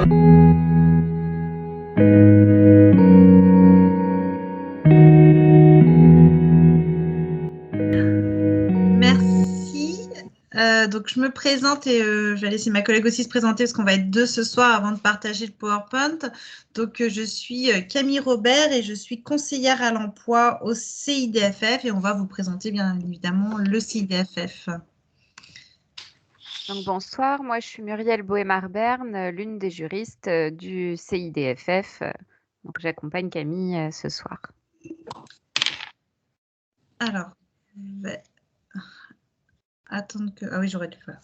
Merci. Donc, je me présente et je vais laisser ma collègue aussi se présenter parce qu'on va être deux ce soir avant de partager le PowerPoint. Donc, je suis Camille Robert et je suis conseillère à l'emploi au CIDFF et on va vous présenter bien évidemment le CIDFF. Donc, bonsoir, moi je suis Muriel Bohémard-Berne, l'une des juristes du CIDFF. Donc, j'accompagne Camille ce soir. Alors, je vais attendre que... Ah oui, j'aurais dû faire.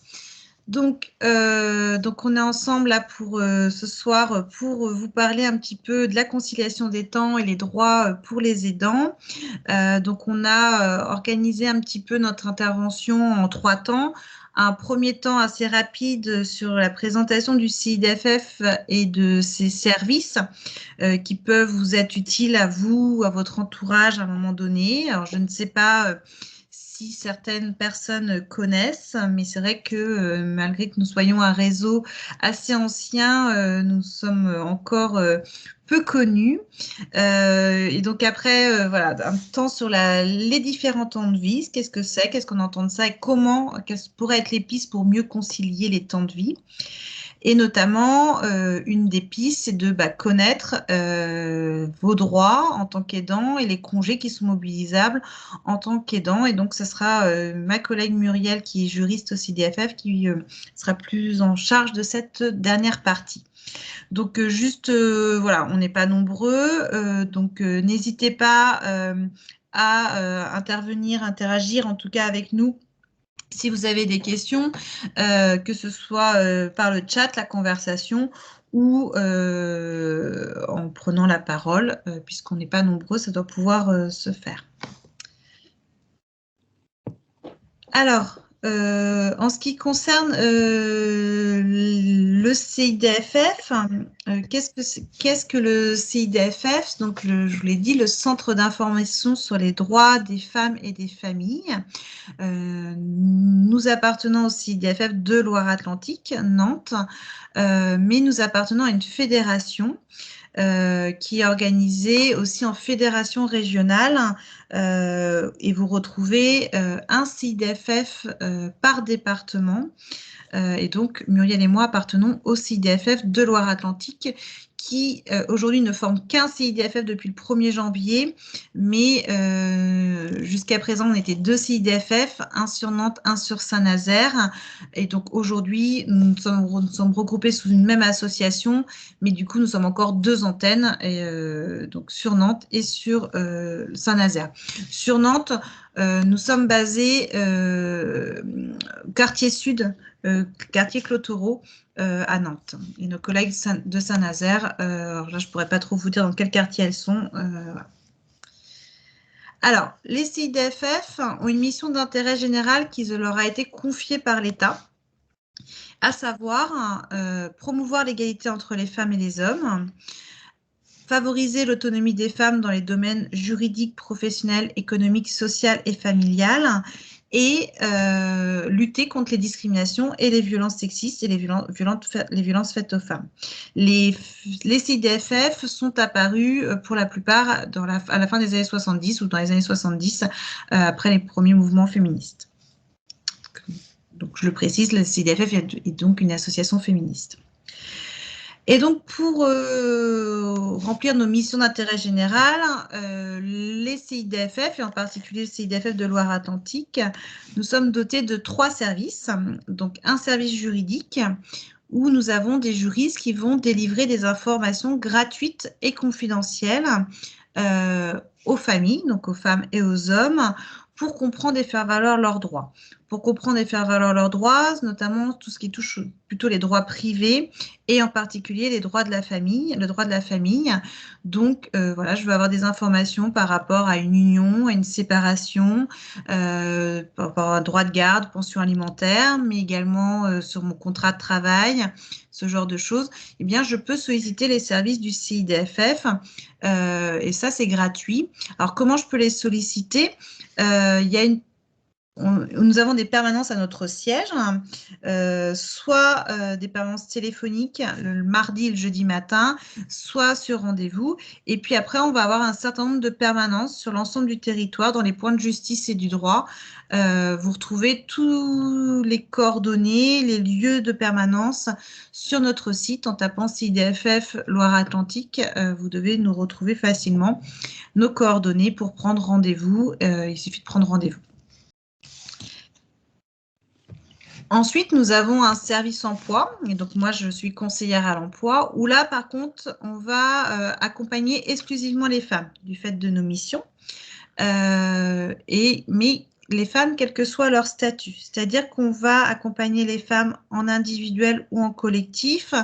Donc, on est ensemble là pour ce soir pour vous parler un petit peu de la conciliation des temps et les droits pour les aidants. Donc, on a organisé un petit peu notre intervention en 3 temps. Un premier temps assez rapide sur la présentation du CIDFF et de ses services qui peuvent vous être utiles à vous ou à votre entourage à un moment donné. Alors, je ne sais pas si certaines personnes connaissent, mais c'est vrai que malgré que nous soyons un réseau assez ancien, nous sommes encore peu connus. Et donc après, voilà, un temps sur les différents temps de vie, qu'est-ce que c'est, qu'est-ce qu'on entend de ça et quelles pourraient être les pistes pour mieux concilier les temps de vie. Et notamment, une des pistes, c'est de connaître vos droits en tant qu'aidant et les congés qui sont mobilisables en tant qu'aidant. Et donc, ce sera ma collègue Muriel, qui est juriste au CIDFF, qui sera plus en charge de cette dernière partie. Donc, voilà, on n'est pas nombreux, donc n'hésitez pas à interagir en tout cas avec nous si vous avez des questions, que ce soit par le chat, la conversation ou en prenant la parole, puisqu'on n'est pas nombreux, ça doit pouvoir se faire. Alors, en ce qui concerne le CIDFF, qu'est-ce que le CIDFF? Donc, je vous l'ai dit, le Centre d'information sur les droits des femmes et des familles. Nous appartenons au CIDFF de Loire-Atlantique, Nantes, mais nous appartenons à une fédération qui est organisée aussi en fédération régionale et vous retrouvez un CIDFF par département. Et donc, Muriel et moi appartenons au CIDFF de Loire-Atlantique qui aujourd'hui ne forme qu'un CIDFF depuis le 1er janvier, mais jusqu'à présent, on était 2 CIDFF, un sur Nantes, un sur Saint-Nazaire. Et donc aujourd'hui, nous sommes regroupés sous une même association, mais du coup, nous sommes encore 2 antennes, donc sur Nantes et sur Saint-Nazaire. Sur Nantes, nous sommes basés quartier sud, quartier Clotoro à Nantes. Et nos collègues de Saint-Nazaire, alors là, je ne pourrais pas trop vous dire dans quel quartier elles sont. Voilà. Alors, les CIDFF ont une mission d'intérêt général qui leur a été confiée par l'État, à savoir promouvoir l'égalité entre les femmes et les hommes, favoriser l'autonomie des femmes dans les domaines juridiques, professionnels, économiques, social et familial, et lutter contre les discriminations et les violences sexistes et les violences faites aux femmes. Les CIDFF sont apparus pour la plupart à la fin des années 70 ou dans les années 70, après les premiers mouvements féministes. Donc, je le précise, le CIDFF est donc une association féministe. Et donc, pour remplir nos missions d'intérêt général, les CIDFF, et en particulier le CIDFF de Loire-Atlantique, nous sommes dotés de 3 services. Donc, un service juridique où nous avons des juristes qui vont délivrer des informations gratuites et confidentielles aux familles, donc aux femmes et aux hommes, pour comprendre et faire valoir leurs droits. Pour comprendre et faire valoir leurs droits, notamment tout ce qui touche plutôt les droits privés et en particulier les droits de la famille, le droit de la famille. Donc, voilà, je veux avoir des informations par rapport à une union, à une séparation, par rapport à un droit de garde, pension alimentaire, mais également sur mon contrat de travail, ce genre de choses. Eh bien, je peux solliciter les services du CIDFF et ça, c'est gratuit. Alors, comment je peux les solliciter? Il y a une nous avons des permanences à notre siège, soit des permanences téléphoniques le mardi et le jeudi matin, soit sur rendez-vous. Et puis après, on va avoir un certain nombre de permanences sur l'ensemble du territoire, dans les points de justice et du droit. Vous retrouvez tous les coordonnées, les lieux de permanence sur notre site en tapant CIDFF Loire-Atlantique. Vous devez nous retrouver facilement nos coordonnées pour prendre rendez-vous. Il suffit de prendre rendez-vous. Ensuite, nous avons un service emploi, et donc moi je suis conseillère à l'emploi, où là par contre on va accompagner exclusivement les femmes du fait de nos missions, mais les femmes quel que soit leur statut, c'est-à-dire qu'on va accompagner les femmes en individuel ou en collectif,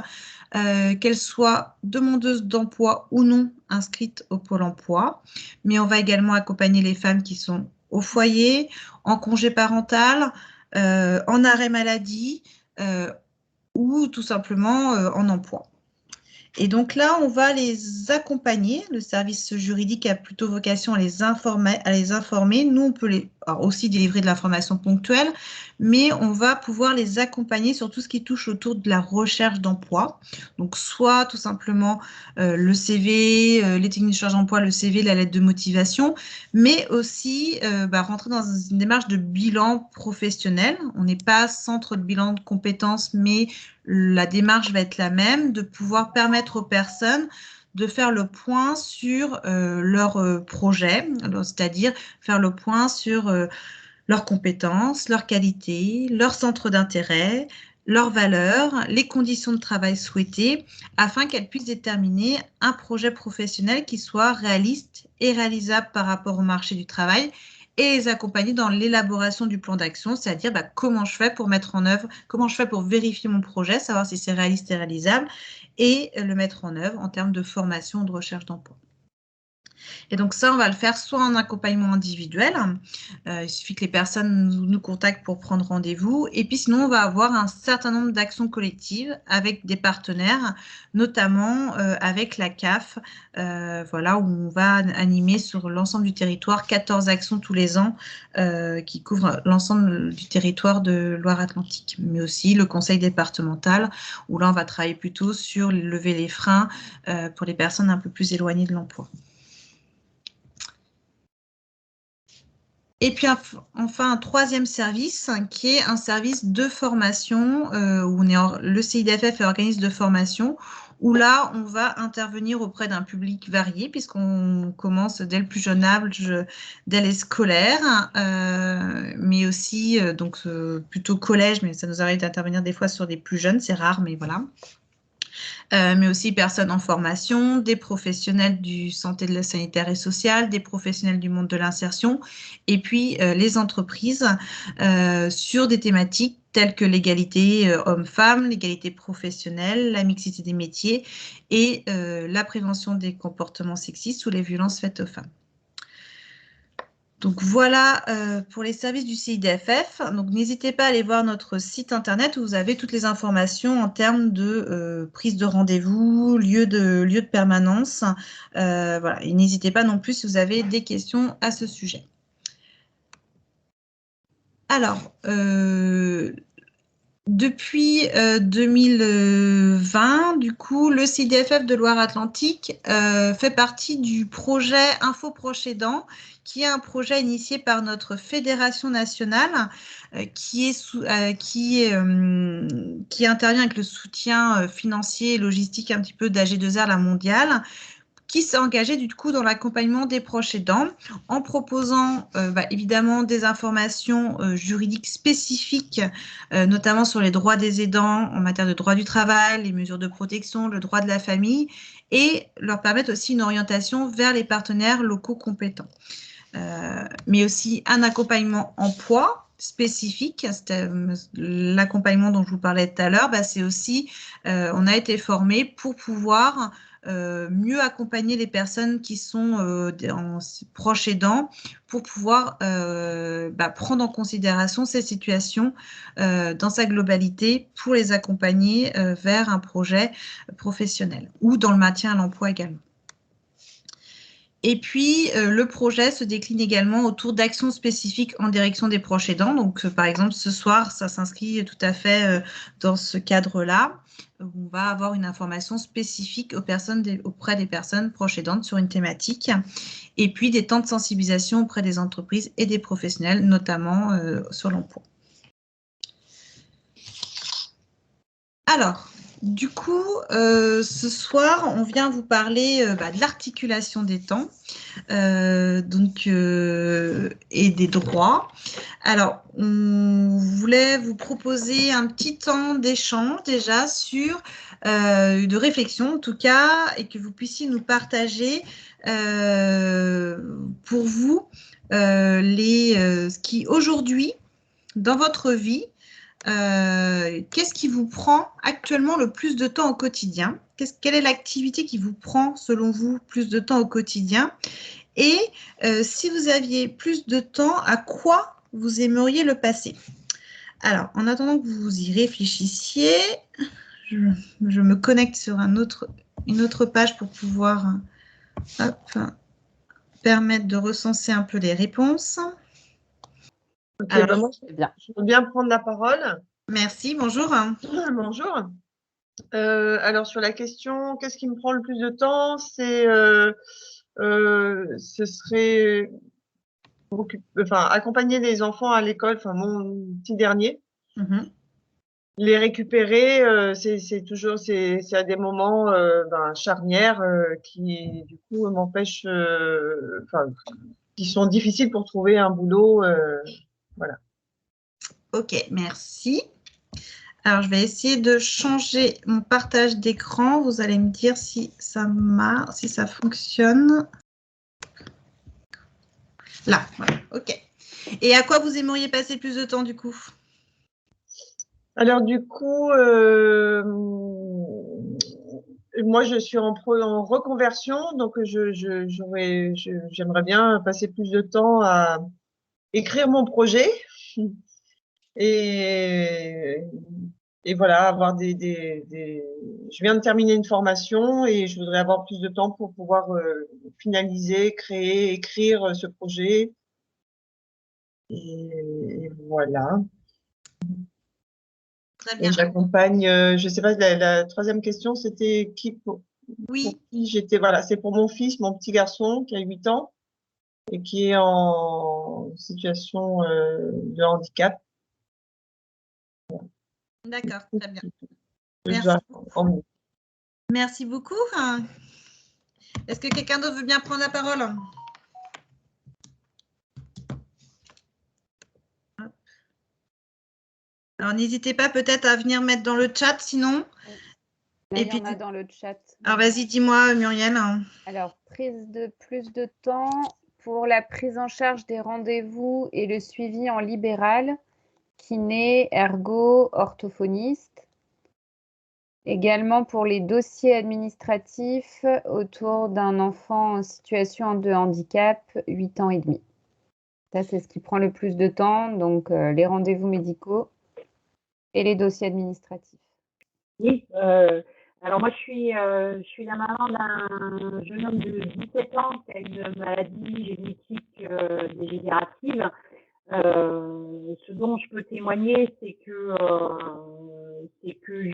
qu'elles soient demandeuses d'emploi ou non inscrites au Pôle emploi, mais on va également accompagner les femmes qui sont au foyer, en congé parental, en arrêt maladie ou tout simplement en emploi. Et donc là, on va les accompagner. Le service juridique a plutôt vocation à les informer. Nous, on peut aussi délivrer de l'information ponctuelle, mais on va pouvoir les accompagner sur tout ce qui touche autour de la recherche d'emploi. Donc, soit tout simplement le CV, les techniques de recherche d'emploi, le CV, la lettre de motivation, mais aussi rentrer dans une démarche de bilan professionnel. On n'est pas centre de bilan de compétences, mais la démarche va être la même, de pouvoir permettre aux personnes de faire le point sur leur projet, c'est-à-dire faire le point sur leurs compétences, leurs qualités, leurs centres d'intérêt, leurs valeurs, les conditions de travail souhaitées, afin qu'elles puissent déterminer un projet professionnel qui soit réaliste et réalisable par rapport au marché du travail, et les accompagner dans l'élaboration du plan d'action, c'est-à-dire comment je fais pour mettre en œuvre, comment je fais pour vérifier mon projet, savoir si c'est réaliste et réalisable, et le mettre en œuvre en termes de formation ou de recherche d'emploi. Et donc ça, on va le faire soit en accompagnement individuel, il suffit que les personnes nous contactent pour prendre rendez-vous, et puis sinon on va avoir un certain nombre d'actions collectives avec des partenaires, notamment avec la CAF, voilà, où on va animer sur l'ensemble du territoire 14 actions tous les ans qui couvrent l'ensemble du territoire de Loire-Atlantique, mais aussi le conseil départemental, où là on va travailler plutôt sur lever les freins pour les personnes un peu plus éloignées de l'emploi. Et puis enfin un troisième service qui est un service de formation où le CIDFF est organisme de formation, où là on va intervenir auprès d'un public varié puisqu'on commence dès le plus jeune âge, dès les scolaires, mais aussi donc plutôt collège, mais ça nous arrive d'intervenir des fois sur des plus jeunes, c'est rare, mais voilà. Mais aussi personnes en formation, des professionnels du santé, de la sanitaire et sociale, des professionnels du monde de l'insertion, et puis les entreprises sur des thématiques telles que l'égalité homme-femme, l'égalité professionnelle, la mixité des métiers et la prévention des comportements sexistes ou les violences faites aux femmes. Donc voilà pour les services du CIDFF. Donc n'hésitez pas à aller voir notre site internet où vous avez toutes les informations en termes de prise de rendez-vous, lieu de permanence. Voilà. Et n'hésitez pas non plus si vous avez des questions à ce sujet. Alors, depuis 2020, du coup, le CIDFF de Loire-Atlantique fait partie du projet Info Proche Aidant, qui est un projet initié par notre fédération nationale qui intervient avec le soutien financier et logistique un petit peu d'AG2R, la mondiale, qui s'est engagé du coup dans l'accompagnement des proches aidants en proposant évidemment des informations juridiques spécifiques, notamment sur les droits des aidants en matière de droit du travail, les mesures de protection, le droit de la famille, et leur permettre aussi une orientation vers les partenaires locaux compétents. Mais aussi un accompagnement emploi spécifique. L'accompagnement dont je vous parlais tout à l'heure, c'est aussi, on a été formé pour pouvoir mieux accompagner les personnes qui sont proches aidants pour pouvoir prendre en considération ces situations dans sa globalité pour les accompagner vers un projet professionnel ou dans le maintien à l'emploi également. Et puis, le projet se décline également autour d'actions spécifiques en direction des proches aidants. Donc, par exemple, ce soir, ça s'inscrit tout à fait dans ce cadre-là. On va avoir une information spécifique auprès des personnes proches aidantes sur une thématique. Et puis, des temps de sensibilisation auprès des entreprises et des professionnels, notamment sur l'emploi. Alors, du coup, ce soir, on vient vous parler de l'articulation des temps et des droits. Alors, on voulait vous proposer un petit temps d'échange déjà de réflexion en tout cas, et que vous puissiez nous partager pour vous ce qui aujourd'hui, dans votre vie, qu'est-ce qui vous prend actuellement le plus de temps au quotidien? Quelle est l'activité qui vous prend, selon vous, plus de temps au quotidien? Et si vous aviez plus de temps, à quoi vous aimeriez le passer? Alors, en attendant que vous y réfléchissiez, je me connecte sur une autre page pour pouvoir permettre de recenser un peu les réponses. Ok, moi, je veux bien prendre la parole. Merci, bonjour. Bonjour. Alors, sur la question, qu'est-ce qui me prend le plus de temps? Ce serait accompagner les enfants à l'école, mon petit dernier. Les récupérer, c'est à des moments charnières qui, du coup, m'empêchent, qui sont difficiles pour trouver un boulot. Voilà. Ok, merci. Alors, je vais essayer de changer mon partage d'écran. Vous allez me dire si ça marche, si ça fonctionne. Là, voilà, ok. Et à quoi vous aimeriez passer plus de temps, du coup? Alors, du coup, moi, je suis en reconversion, donc j'aimerais bien passer plus de temps à écrire mon projet et voilà, avoir je viens de terminer une formation et je voudrais avoir plus de temps pour pouvoir finaliser, créer, écrire ce projet. Et voilà. Très bien. Et j'accompagne, je sais pas, la troisième question, c'était pour qui j'étais. Voilà, c'est pour mon fils, mon petit garçon qui a 8 ans et qui est en situation de handicap. D'accord, très bien. Merci beaucoup. Merci beaucoup. Est-ce que quelqu'un d'autre veut bien prendre la parole? Alors, n'hésitez pas peut-être à venir mettre dans le chat, sinon. Là, il y en a dans le chat. Alors, vas-y, dis-moi, Muriel. Alors, plus de temps pour la prise en charge des rendez-vous et le suivi en libéral, kiné, ergo, orthophoniste. Également pour les dossiers administratifs autour d'un enfant en situation de handicap, 8 ans et demi. Ça, c'est ce qui prend le plus de temps, donc les rendez-vous médicaux et les dossiers administratifs. Oui, alors moi je suis la maman d'un jeune homme de 17 ans qui a une maladie génétique dégénérative. Ce dont je peux témoigner, c'est que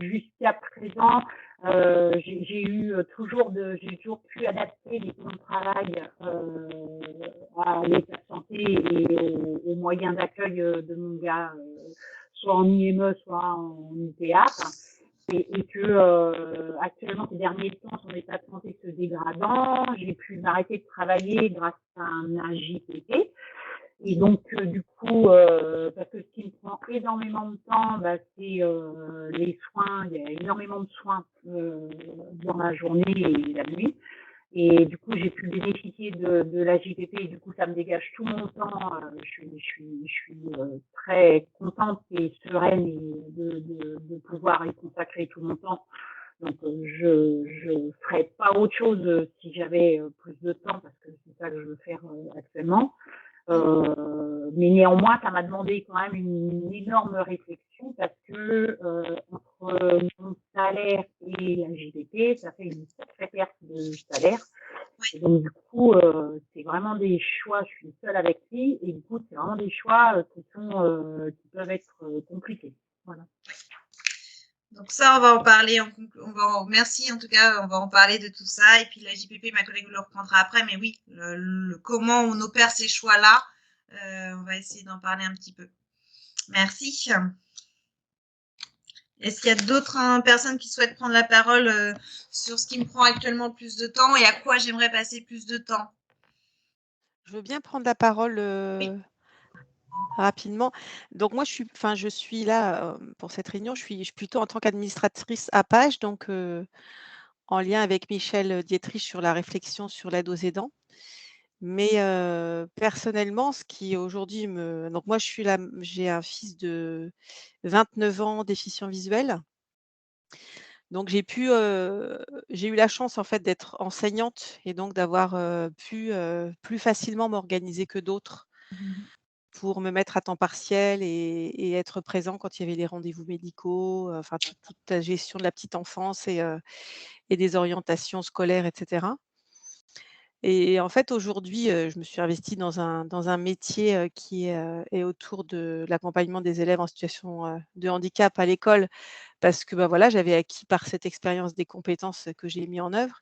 jusqu'à présent, j'ai toujours pu adapter les plans de travail à l'état de santé et aux moyens d'accueil de mon gars, soit en IME, soit en IPA. Et que actuellement, ces derniers temps, son état de santé se dégradant, j'ai pu m'arrêter de travailler grâce à un AJPP. Et donc, du coup, parce que ce qui me prend énormément de temps, c'est les soins. Il y a énormément de soins dans la journée et la nuit. Et du coup, j'ai pu bénéficier de la JPP et du coup, ça me dégage tout mon temps. Je suis très contente et sereine de pouvoir y consacrer tout mon temps. Donc, je ferais pas autre chose si j'avais plus de temps parce que c'est ça que je veux faire actuellement. Mais néanmoins, ça m'a demandé quand même une énorme réflexion parce que entre mon salaire et la JPP, ça fait une sacrée perte de salaire. Et donc du coup, des choix, je suis seule avec lui, et du coup, c'est vraiment des choix qui peuvent être compliqués. Voilà. Donc ça, on va en parler. Merci en tout cas, on va en parler de tout ça. Et puis la JPP, ma collègue le reprendra après. Mais oui, comment on opère ces choix-là, on va essayer d'en parler un petit peu. Merci. Est-ce qu'il y a d'autres personnes qui souhaitent prendre la parole sur ce qui me prend actuellement plus de temps et à quoi j'aimerais passer plus de temps? Je veux bien prendre la parole Oui. rapidement. Donc moi, je suis là pour cette réunion. Je suis plutôt en tant qu'administratrice à Page, donc en lien avec Michel Dietrich sur la réflexion sur l'aide aux aidants. Mais personnellement, ce qui aujourd'hui donc moi, j'ai un fils de 29 ans, déficient visuel. Donc j'ai eu la chance en fait d'être enseignante et donc d'avoir pu plus facilement m'organiser que d'autres pour me mettre à temps partiel et être présent quand il y avait les rendez-vous médicaux, enfin toute la gestion de la petite enfance et des orientations scolaires, etc. Et en fait, aujourd'hui, je me suis investie dans un métier qui est autour de l'accompagnement des élèves en situation de handicap à l'école, parce que voilà, j'avais acquis par cette expérience des compétences que j'ai mis en œuvre.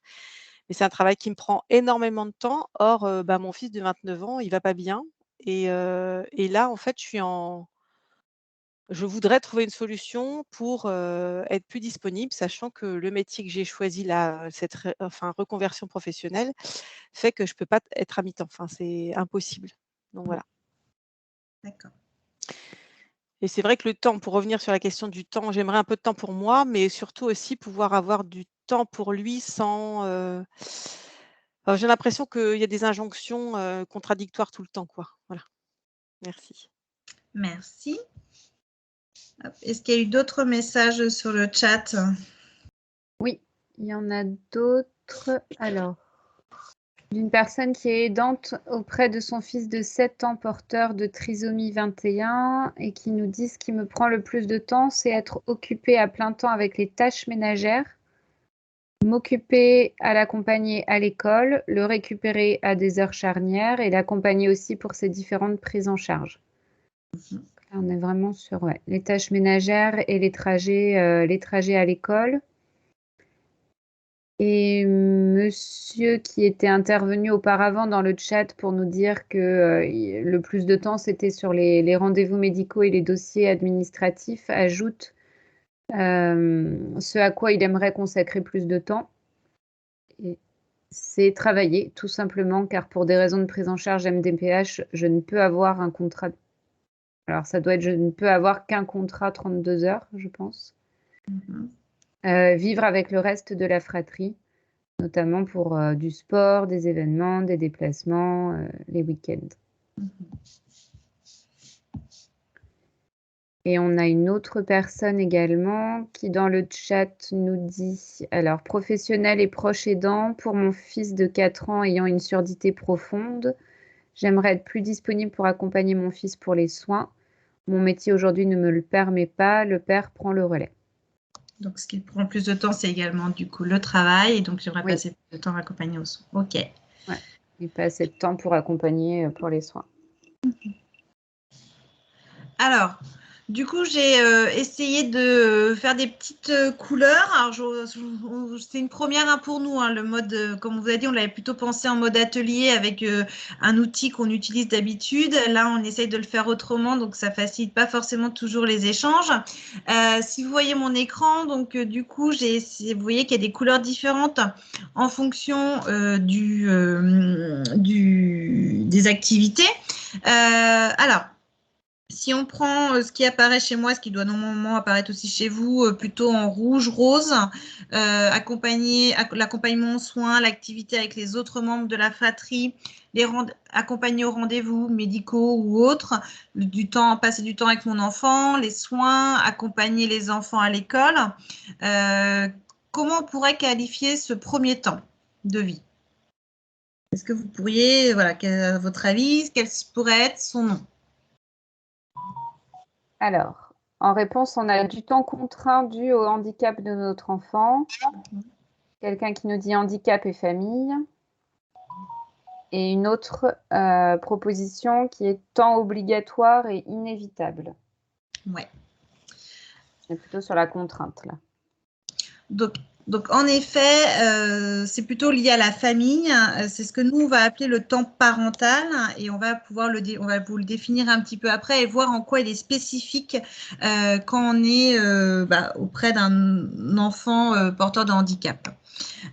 Mais c'est un travail qui me prend énormément de temps. Or, mon fils de 29 ans, il va pas bien. Et là, en fait, je voudrais trouver une solution pour être plus disponible, sachant que le métier que j'ai choisi là, cette reconversion professionnelle, fait que je peux pas être à mi-temps. Enfin, c'est impossible. Donc voilà. D'accord. Et c'est vrai que le temps, pour revenir sur la question du temps, j'aimerais un peu de temps pour moi, mais surtout aussi pouvoir avoir du temps pour lui sans. J'ai l'impression qu'il y a des injonctions contradictoires tout le temps, quoi. Voilà. Merci. Merci. Est-ce qu'il y a eu d'autres messages sur le chat? Oui, il y en a d'autres. Alors, d'une personne qui est aidante auprès de son fils de 7 ans porteur de trisomie 21 et qui nous dit: ce qui me prend le plus de temps, c'est être occupée à plein temps avec les tâches ménagères, m'occuper à l'accompagner à l'école, le récupérer à des heures charnières et l'accompagner aussi pour ses différentes prises en charge. Là, on est vraiment sur les tâches ménagères et les trajets à l'école. Et monsieur qui était intervenu auparavant dans le chat pour nous dire que le plus de temps, c'était sur les rendez-vous médicaux et les dossiers administratifs, ajoute ce à quoi il aimerait consacrer plus de temps. Et c'est travailler, tout simplement, car pour des raisons de prise en charge MDPH, je ne peux avoir un contrat. Alors, ça doit être, je ne peux avoir qu'un contrat 32 heures, je pense. Vivre avec le reste de la fratrie, notamment pour du sport, des événements, des déplacements, les week-ends. Et on a une autre personne également qui, dans le chat, nous dit: alors, professionnel et proche aidant, pour mon fils de 4 ans ayant une surdité profonde, j'aimerais être plus disponible pour accompagner mon fils pour les soins. Mon métier aujourd'hui ne me le permet pas, le père prend le relais. Donc, ce qui prend plus de temps, c'est également du coup le travail. Et donc, j'aimerais passer plus de temps à accompagner aux soins. OK. Ouais. Et pas assez de temps pour accompagner pour les soins. Alors, du coup, j'ai essayé de faire des petites couleurs. Alors, c'est une première pour nous. Le mode, comme on vous a dit, on l'avait plutôt pensé en mode atelier avec un outil qu'on utilise d'habitude. Là, on essaye de le faire autrement, donc ça facilite pas forcément toujours les échanges. Si vous voyez mon écran, donc du coup, vous voyez qu'il y a des couleurs différentes en fonction des activités. Alors, si on prend ce qui apparaît chez moi, ce qui doit normalement apparaître aussi chez vous, plutôt en rouge, rose, l'accompagnement aux soins, l'activité avec les autres membres de la fratrie, accompagner aux rendez-vous médicaux ou autres, passer du temps avec mon enfant, les soins, accompagner les enfants à l'école. Comment on pourrait qualifier ce premier temps de vie? Est-ce que vous pourriez, à votre avis, quel pourrait être son nom? Alors, en réponse, on a du temps contraint dû au handicap de notre enfant. Quelqu'un qui nous dit handicap et famille. Et une autre proposition qui est temps obligatoire et inévitable. Ouais. C'est plutôt sur la contrainte, là. Donc en effet, c'est plutôt lié à la famille. C'est ce que nous, on va appeler le temps parental et on va pouvoir on va vous le définir un petit peu après et voir en quoi il est spécifique quand on est auprès d'un enfant porteur de handicap.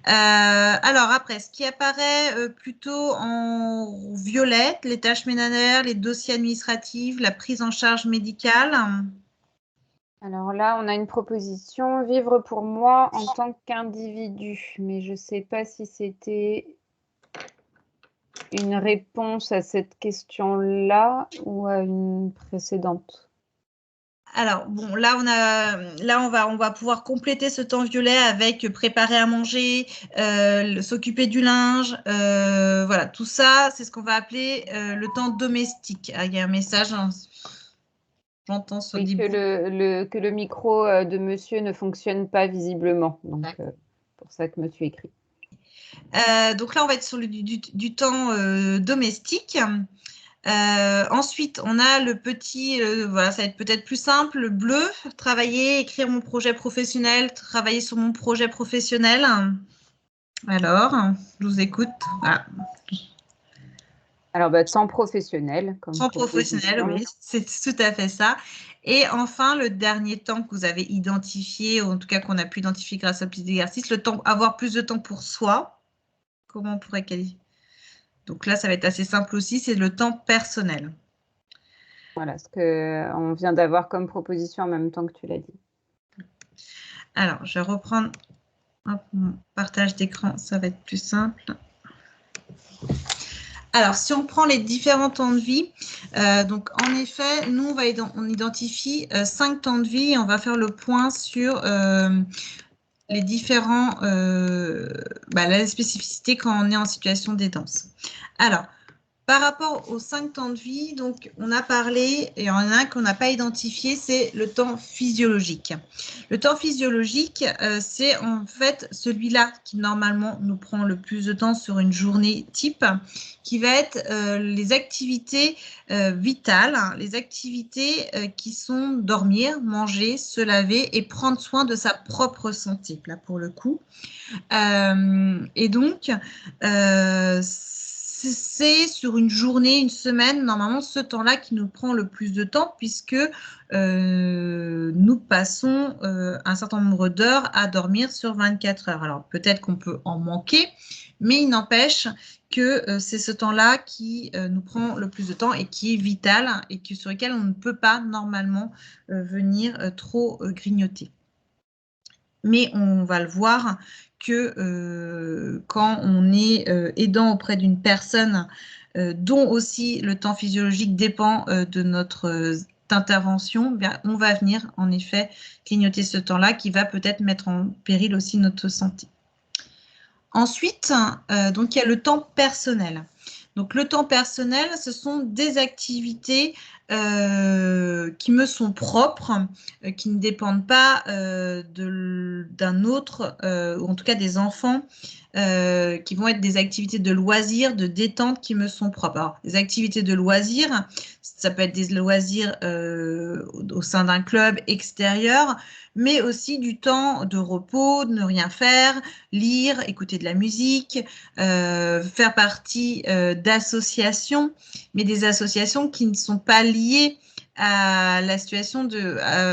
Alors après, ce qui apparaît plutôt en violette, les tâches ménagères, les dossiers administratifs, la prise en charge médicale. Alors là, on a une proposition, vivre pour moi en tant qu'individu. Mais je ne sais pas si c'était une réponse à cette question-là ou à une précédente. Alors, bon, là, on va pouvoir compléter ce temps violet avec préparer à manger, s'occuper du linge. Voilà, tout ça, c'est ce qu'on va appeler le temps domestique. Ah, il y a un message, hein. J'entends sur Et que le micro de monsieur ne fonctionne pas visiblement. Donc, pour ça que monsieur écrit. Donc là, on va être sur du temps domestique. Ensuite, on a le petit, voilà, ça va être peut-être plus simple, le bleu, travailler, écrire mon projet professionnel, travailler sur mon projet professionnel. Alors, je vous écoute. Voilà. Alors, temps professionnel. Temps professionnel, oui, c'est tout à fait ça. Et enfin, le dernier temps que vous avez identifié, ou en tout cas qu'on a pu identifier grâce à petit exercice, le temps, avoir plus de temps pour soi. Comment on pourrait qualifier? Donc là, ça va être assez simple aussi, c'est le temps personnel. Voilà, ce qu'on vient d'avoir comme proposition en même temps que tu l'as dit. Alors, je vais reprendre mon partage d'écran, ça va être plus simple. Alors, si on prend les différents temps de vie, donc en effet, nous, on identifie 5 temps de vie et on va faire le point sur les différents, la spécificité quand on est en situation d'aidance. Alors, par rapport aux 5 temps de vie, donc on a parlé, et il y en a un qu'on n'a pas identifié, c'est le temps physiologique. Le temps physiologique, c'est en fait celui-là qui normalement nous prend le plus de temps sur une journée type, qui va être les activités vitales, les activités qui sont dormir, manger, se laver et prendre soin de sa propre santé, là pour le coup. Et donc, c'est sur une journée, une semaine, normalement, ce temps-là qui nous prend le plus de temps puisque nous passons un certain nombre d'heures à dormir sur 24 heures. Alors, peut-être qu'on peut en manquer, mais il n'empêche que c'est ce temps-là qui nous prend le plus de temps et qui est vital et sur lequel on ne peut pas normalement venir trop grignoter. Mais on va le voir que quand on est aidant auprès d'une personne dont aussi le temps physiologique dépend de notre intervention, bien, on va venir en effet clignoter ce temps-là qui va peut-être mettre en péril aussi notre santé. Ensuite, donc il y a le temps personnel. Donc le temps personnel, ce sont des activités qui me sont propres, qui ne dépendent pas d'un autre, ou en tout cas des enfants, qui vont être des activités de loisirs, de détente qui me sont propres. Alors, les activités de loisirs, ça peut être des loisirs au sein d'un club extérieur, mais aussi du temps de repos, de ne rien faire, lire, écouter de la musique, faire partie d'associations, mais des associations qui ne sont pas liées à la situation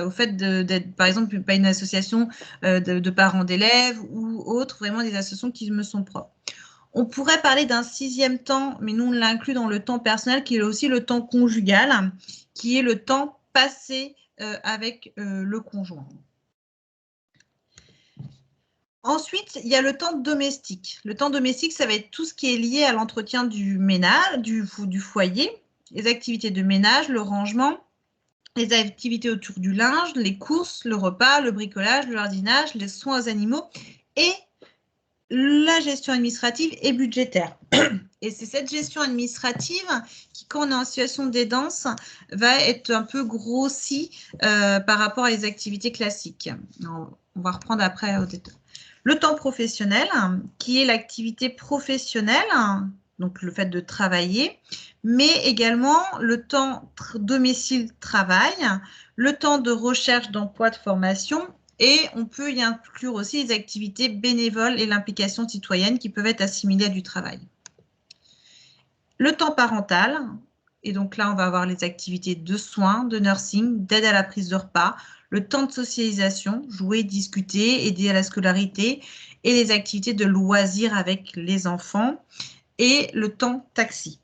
au fait d'être, par exemple, pas une association de parents d'élèves ou autre, vraiment des associations qui me sont propres. On pourrait parler d'un 6e temps, mais nous, on l'inclut dans le temps personnel, qui est aussi le temps conjugal, qui est le temps passé avec le conjoint. Ensuite, il y a le temps domestique. Le temps domestique, ça va être tout ce qui est lié à l'entretien du ménage, du foyer, les activités de ménage, le rangement, les activités autour du linge, les courses, le repas, le bricolage, le jardinage, les soins aux animaux et la gestion administrative et budgétaire. Et c'est cette gestion administrative qui, quand on est en situation d'aidance, va être un peu grossie par rapport à les activités classiques. On va reprendre après au détail. Le temps professionnel, qui est l'activité professionnelle donc le fait de travailler, mais également le temps domicile-travail, le temps de recherche d'emploi, de formation, et on peut y inclure aussi les activités bénévoles et l'implication citoyenne qui peuvent être assimilées à du travail. Le temps parental, et donc là on va avoir les activités de soins, de nursing, d'aide à la prise de repas, le temps de socialisation, jouer, discuter, aider à la scolarité, et les activités de loisirs avec les enfants, et le temps taxi.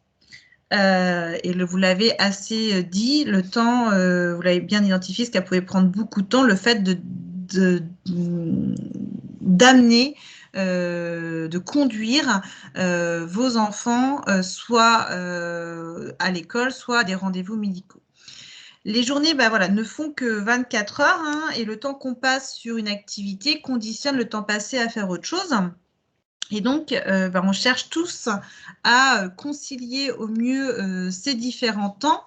Et vous l'avez assez dit, le temps, vous l'avez bien identifié, ce qui pouvait prendre beaucoup de temps, le fait d'amener, de conduire vos enfants soit à l'école, soit à des rendez-vous médicaux. Les journées voilà, ne font que 24 heures hein, et le temps qu'on passe sur une activité conditionne le temps passé à faire autre chose. Et donc, on cherche tous à concilier au mieux ces différents temps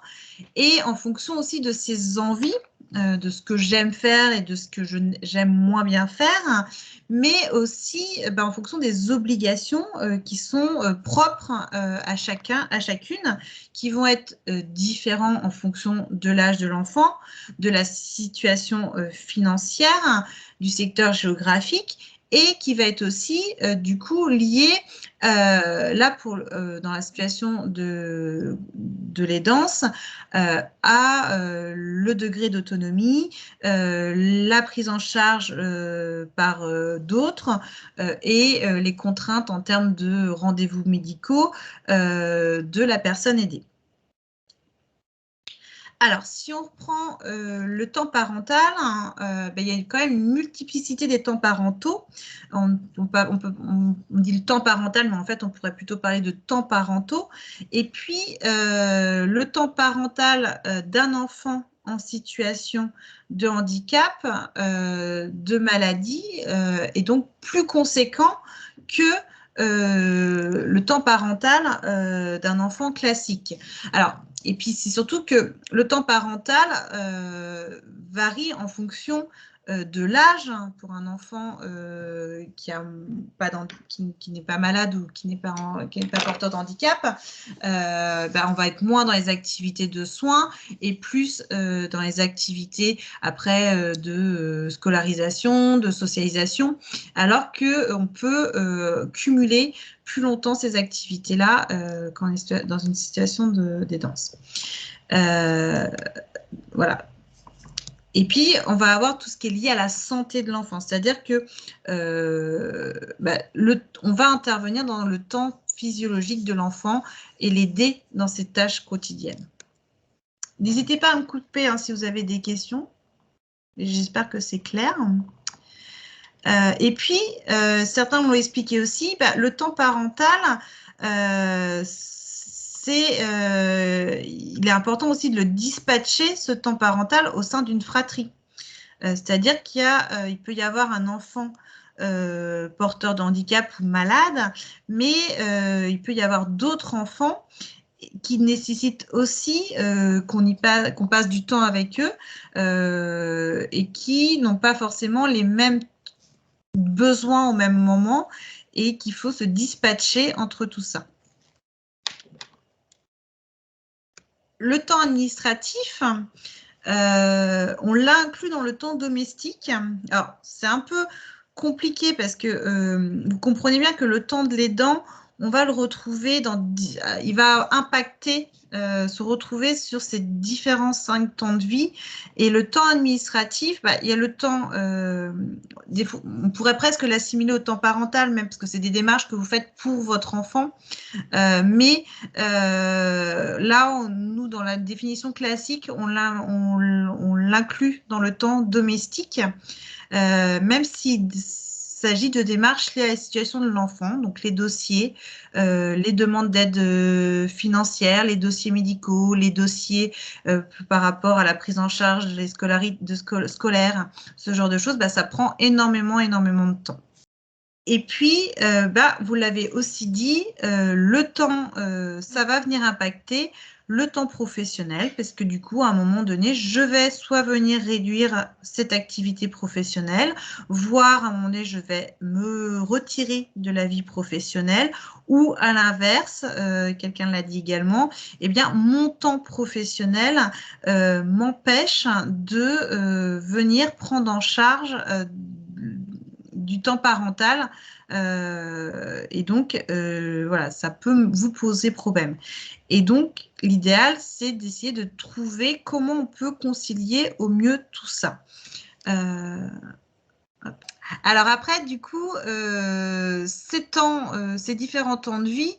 et en fonction aussi de ses envies, de ce que j'aime faire et de ce que j'aime moins bien faire, mais aussi en fonction des obligations qui sont propres à chacun, à chacune, qui vont être différents en fonction de l'âge de l'enfant, de la situation financière, du secteur géographique, et qui va être aussi, du coup, lié, là, dans la situation de l'aidance, à le degré d'autonomie, la prise en charge par d'autres et les contraintes en termes de rendez-vous médicaux de la personne aidée. Alors, si on reprend le temps parental, il y a quand même une multiplicité des temps parentaux. On dit le temps parental, mais en fait, on pourrait plutôt parler de temps parentaux. Et puis, le temps parental d'un enfant en situation de handicap, de maladie, est donc plus conséquent que le temps parental d'un enfant classique. Alors, et puis, c'est surtout que le temps parental varie en fonction de l'âge pour un enfant qui n'est pas malade ou qui n'est pas porteur de handicap. On va être moins dans les activités de soins et plus dans les activités après de scolarisation, de socialisation, alors qu'on peut cumuler plus longtemps ces activités-là quand on est dans une situation d'aidance. Voilà. Et puis, on va avoir tout ce qui est lié à la santé de l'enfant, c'est-à-dire que on va intervenir dans le temps physiologique de l'enfant et l'aider dans ses tâches quotidiennes. N'hésitez pas à me couper hein, si vous avez des questions. J'espère que c'est clair. Et puis, certains m'ont expliqué aussi, le temps parental, il est important aussi de le dispatcher, ce temps parental, au sein d'une fratrie. C'est-à-dire qu'il peut y avoir un enfant porteur de handicap ou malade, mais il peut y avoir d'autres enfants qui nécessitent aussi qu'on passe du temps avec eux et qui n'ont pas forcément les mêmes besoin au même moment et qu'il faut se dispatcher entre tout ça. Le temps administratif, on l'a inclus dans le temps domestique. Alors, c'est un peu compliqué parce que vous comprenez bien que le temps de l'aidant, on va le retrouver il va impacter, se retrouver sur ces différents 5 temps de vie. Et le temps administratif, il y a le temps, on pourrait presque l'assimiler au temps parental, même parce que c'est des démarches que vous faites pour votre enfant. Mais là, nous, dans la définition classique, on l'inclut dans le temps domestique, même s'il s'agit de démarches liées à la situation de l'enfant, donc les dossiers, les demandes d'aide financière, les dossiers médicaux, les dossiers par rapport à la prise en charge des scolaires, ce genre de choses, ça prend énormément de temps. Et puis, vous l'avez aussi dit, le temps, ça va venir impacter le temps professionnel, parce que du coup, à un moment donné, je vais soit venir réduire cette activité professionnelle, voire à un moment donné, je vais me retirer de la vie professionnelle, ou à l'inverse, quelqu'un l'a dit également, eh bien, mon temps professionnel m'empêche de venir prendre en charge du temps parental et donc voilà, ça peut vous poser problème. Et donc l'idéal, c'est d'essayer de trouver comment on peut concilier au mieux tout ça. Alors après, du coup, ces différents temps de vie,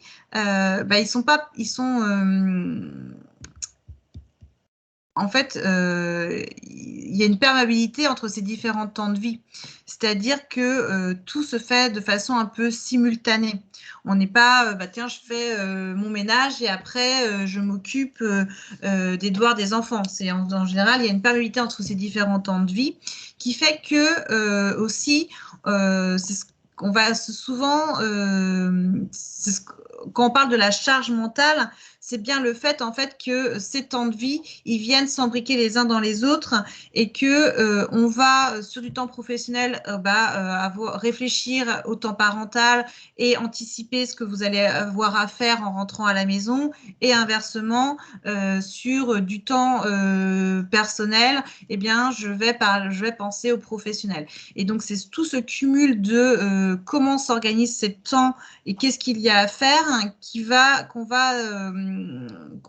en fait, il y a une perméabilité entre ces différents temps de vie. C'est-à-dire que tout se fait de façon un peu simultanée. On n'est pas, tiens, je fais mon ménage et après, je m'occupe des devoirs des enfants. En général, il y a une perméabilité entre ces différents temps de vie qui fait que aussi, c'est ce qu'on va souvent, quand on parle de la charge mentale, c'est bien le fait en fait que ces temps de vie, ils viennent s'embriquer les uns dans les autres et que on va sur du temps professionnel réfléchir au temps parental et anticiper ce que vous allez avoir à faire en rentrant à la maison et inversement sur du temps personnel, eh bien je vais penser au professionnel. Et donc c'est tout ce cumul de comment s'organise ces temps et qu'est-ce qu'il y a à faire qu'on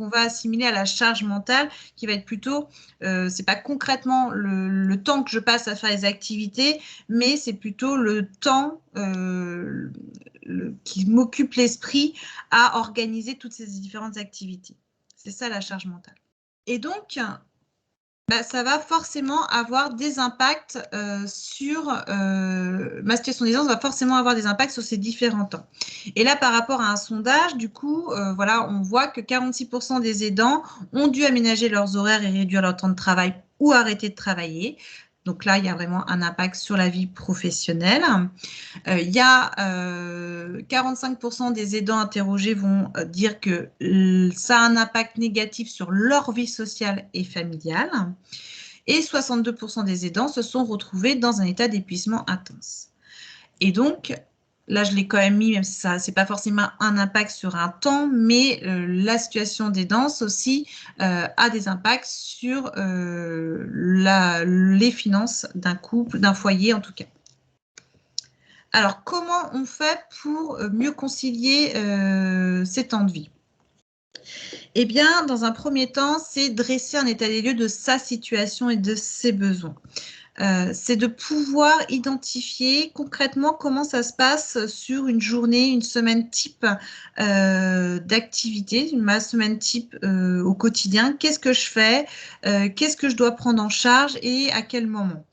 va assimiler à la charge mentale, qui va être plutôt, c'est pas concrètement le temps que je passe à faire les activités, mais c'est plutôt le temps qui m'occupe l'esprit à organiser toutes ces différentes activités. C'est ça la charge mentale. Et donc, ça va forcément avoir des impacts sur ma situation d'aisance va forcément avoir des impacts sur ces différents temps. Et là, par rapport à un sondage, du coup, voilà, on voit que 46% des aidants ont dû aménager leurs horaires et réduire leur temps de travail ou arrêter de travailler. Donc là, il y a vraiment un impact sur la vie professionnelle. Il y a 45% des aidants interrogés vont dire que ça a un impact négatif sur leur vie sociale et familiale. Et 62% des aidants se sont retrouvés dans un état d'épuisement intense. Et donc, là, je l'ai quand même mis, même si ça n'est pas forcément un impact sur un temps, mais la situation d'aidance aussi a des impacts sur les finances d'un couple, d'un foyer en tout cas. Alors, comment on fait pour mieux concilier ces temps de vie? Eh bien, dans un premier temps, c'est dresser un état des lieux de sa situation et de ses besoins. C'est de pouvoir identifier concrètement comment ça se passe sur une journée, une semaine type d'activité, ma semaine type au quotidien. Qu'est-ce que je fais? Qu'est-ce que je dois prendre en charge et à quel moment?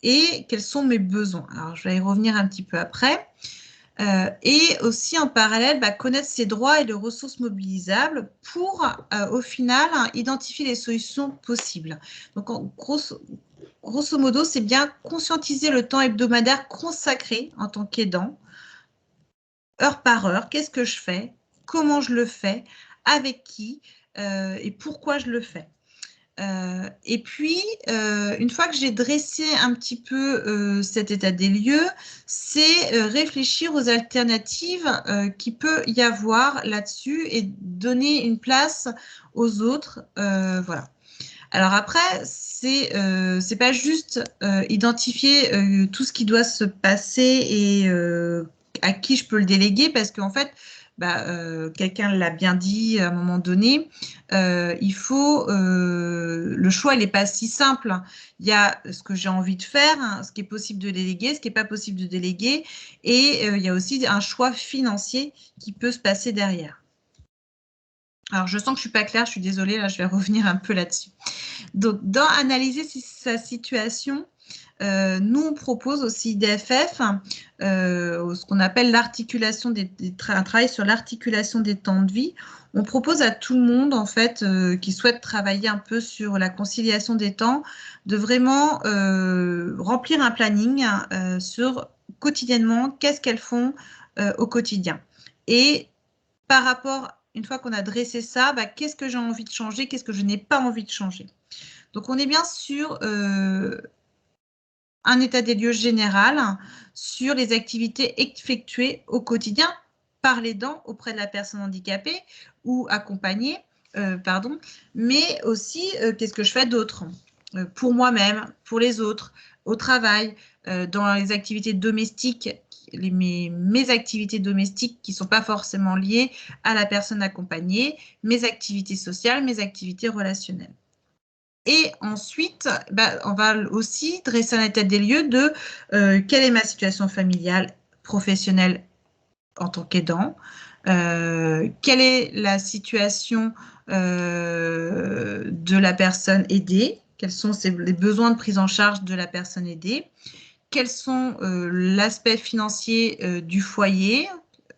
Et quels sont mes besoins. Alors, je vais y revenir un petit peu après. Et aussi, en parallèle, connaître ses droits et les ressources mobilisables pour, au final, identifier les solutions possibles. Donc, grosso modo, c'est bien conscientiser le temps hebdomadaire consacré en tant qu'aidant, heure par heure. Qu'est-ce que je fais? Comment je le fais? Avec qui? Et pourquoi je le fais? Et puis, une fois que j'ai dressé un petit peu cet état des lieux, c'est réfléchir aux alternatives qu'il peut y avoir là-dessus et donner une place aux autres. Voilà. Alors après, c'est pas juste identifier tout ce qui doit se passer et à qui je peux le déléguer, parce qu'en fait, quelqu'un l'a bien dit à un moment donné, il faut le choix, il n'est pas si simple. Il y a ce que j'ai envie de faire, ce qui est possible de déléguer, ce qui n'est pas possible de déléguer, et il y a aussi un choix financier qui peut se passer derrière. Alors, je sens que je ne suis pas claire, je suis désolée, là, je vais revenir un peu là-dessus. Donc, dans analyser sa situation, nous, on propose aussi DFF, ce qu'on appelle l'articulation un travail sur l'articulation des temps de vie. On propose à tout le monde, en fait, qui souhaite travailler un peu sur la conciliation des temps, de vraiment remplir un planning sur quotidiennement, qu'est-ce qu'elles font au quotidien. Et par rapport une fois qu'on a dressé ça, qu'est-ce que j'ai envie de changer, qu'est-ce que je n'ai pas envie de changer. Donc, on est bien sur un état des lieux général sur les activités effectuées au quotidien par l'aidant auprès de la personne handicapée ou accompagnée, mais aussi qu'est-ce que je fais d'autre pour moi-même, pour les autres, au travail, dans les activités domestiques, mes activités domestiques qui ne sont pas forcément liées à la personne accompagnée, mes activités sociales, mes activités relationnelles. Et ensuite, on va aussi dresser un état des lieux de quelle est ma situation familiale, professionnelle en tant qu'aidant, quelle est la situation de la personne aidée, quels sont les besoins de prise en charge de la personne aidée, quels sont l'aspect financier du foyer,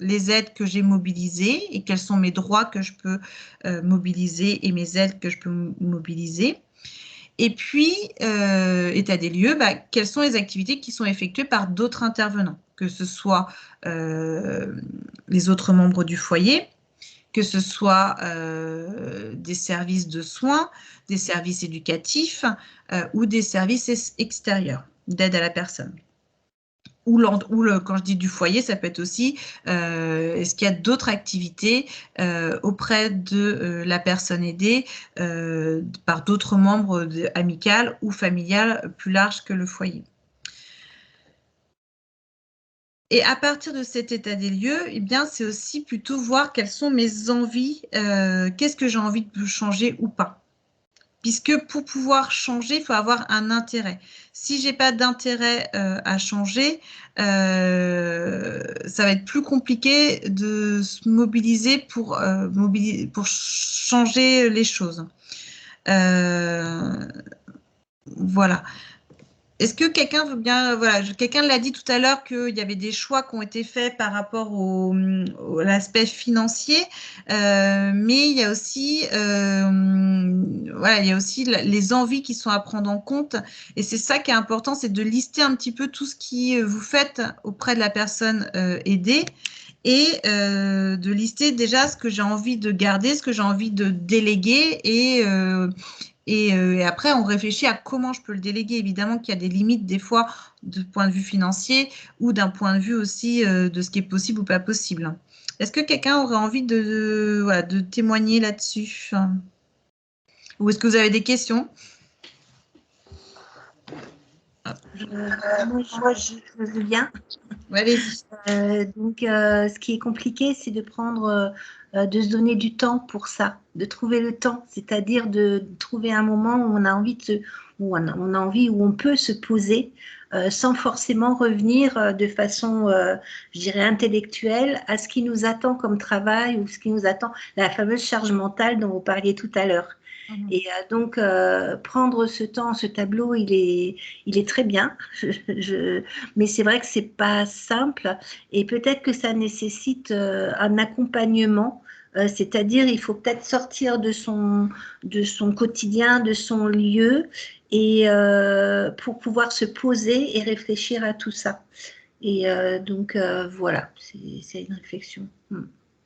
les aides que j'ai mobilisées et quels sont mes droits que je peux mobiliser et mes aides que je peux mobiliser. Et puis, état des lieux, quelles sont les activités qui sont effectuées par d'autres intervenants, que ce soit les autres membres du foyer, que ce soit des services de soins, des services éducatifs ou des services extérieurs d'aide à la personne. Quand je dis du foyer, ça peut être aussi, est-ce qu'il y a d'autres activités auprès de la personne aidée par d'autres membres amicales ou familiales plus larges que le foyer. Et à partir de cet état des lieux, eh bien, c'est aussi plutôt voir quelles sont mes envies, qu'est-ce que j'ai envie de changer ou pas. Puisque pour pouvoir changer, il faut avoir un intérêt. Si je n'ai pas d'intérêt à changer, ça va être plus compliqué de se mobiliser pour changer les choses. Voilà. Est-ce que quelqu'un veut bien, quelqu'un l'a dit tout à l'heure qu'il y avait des choix qui ont été faits par rapport à l'aspect financier, mais il y a aussi, il y a aussi les envies qui sont à prendre en compte, et c'est ça qui est important, c'est de lister un petit peu tout ce qui vous faites auprès de la personne aidée, et de lister déjà ce que j'ai envie de garder, ce que j'ai envie de déléguer, et après, on réfléchit à comment je peux le déléguer. Évidemment qu'il y a des limites des fois de point de vue financier ou d'un point de vue aussi de ce qui est possible ou pas possible. Est-ce que quelqu'un aurait envie de témoigner là-dessus? Ou est-ce que vous avez des questions? Moi, je veux bien. Ouais, allez-y. Donc, ce qui est compliqué, c'est de se donner du temps pour ça, de trouver le temps, c'est-à-dire de trouver un moment où on a envie où on peut se poser sans forcément revenir de façon, je dirais, intellectuelle à ce qui nous attend comme travail ou ce qui nous attend, la fameuse charge mentale dont vous parliez tout à l'heure. Et donc, prendre ce temps, ce tableau, il est très bien, mais c'est vrai que c'est pas simple et peut-être que ça nécessite un accompagnement, c'est-à-dire il faut peut-être sortir de son quotidien, de son lieu, et pour pouvoir se poser et réfléchir à tout ça. Et donc, voilà, c'est une réflexion.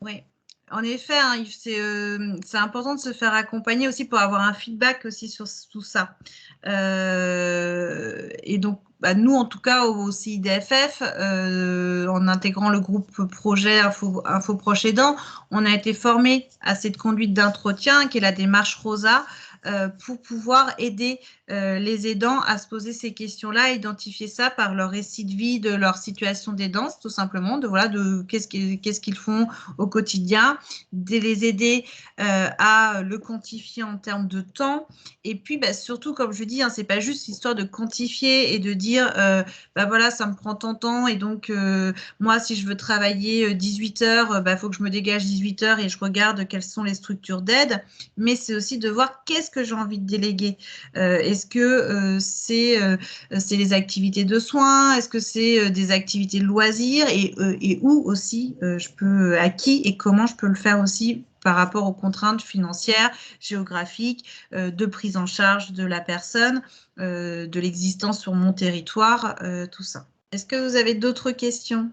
Oui. En effet, c'est important de se faire accompagner aussi pour avoir un feedback aussi sur tout ça. Et donc, nous, en tout cas, au CIDFF, en intégrant le groupe projet Info Proche Aidant, on a été formé à cette conduite d'entretien qui est la démarche ROSA, pour pouvoir aider les aidants à se poser ces questions-là, identifier ça par leur récit de vie, de leur situation d'aidance, tout simplement, de qu'est-ce qu'ils font au quotidien, de les aider à le quantifier en termes de temps. Et puis, surtout, comme je dis, c'est pas juste l'histoire de quantifier et de dire, voilà, ça me prend tant de temps, et donc, moi, si je veux travailler 18 heures, faut que je me dégage 18 heures et je regarde quelles sont les structures d'aide. Mais c'est aussi de voir qu'est-ce que j'ai envie de déléguer. Est-ce que c'est les activités de soins? Est-ce que c'est des activités de loisirs? Et où aussi à qui et comment je peux le faire aussi par rapport aux contraintes financières, géographiques, de prise en charge de la personne, de l'existence sur mon territoire, tout ça. Est-ce que vous avez d'autres questions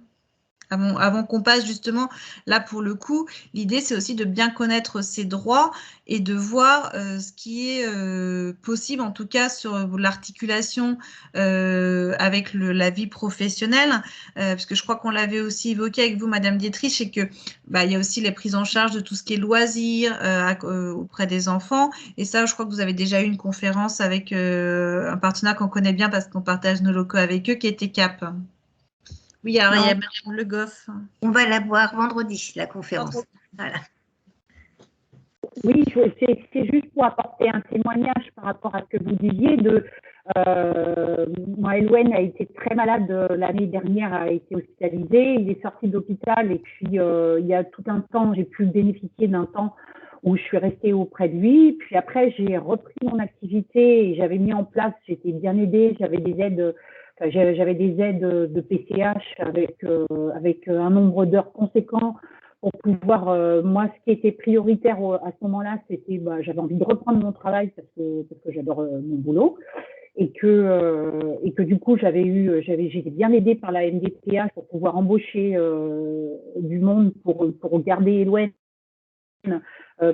avant qu'on passe justement, là pour le coup, l'idée c'est aussi de bien connaître ses droits et de voir ce qui est possible, en tout cas sur l'articulation avec la vie professionnelle, parce que je crois qu'on l'avait aussi évoqué avec vous, Madame Dietrich, c'est que il y a aussi les prises en charge de tout ce qui est loisirs auprès des enfants, et ça, je crois que vous avez déjà eu une conférence avec un partenaire qu'on connaît bien parce qu'on partage nos locaux avec eux, qui était CAP. Oui, alors il y a Madame Le Goff. On va la voir vendredi, la conférence. Voilà. Oui, c'est juste pour apporter un témoignage par rapport à ce que vous disiez. Moi, Elouen a été très malade l'année dernière, a été hospitalisé. Il est sorti de l'hôpital et puis il y a tout un temps, j'ai pu bénéficier d'un temps où je suis restée auprès de lui. Puis après, j'ai repris mon activité et j'avais mis en place, j'étais bien aidée, j'avais des aides. J'avais des aides de PCH avec un nombre d'heures conséquent pour pouvoir, moi, ce qui était prioritaire à ce moment-là, c'était, j'avais envie de reprendre mon travail parce que j'adore mon boulot et que du coup, j'étais bien aidée par la MDPH pour pouvoir embaucher du monde pour garder Elouen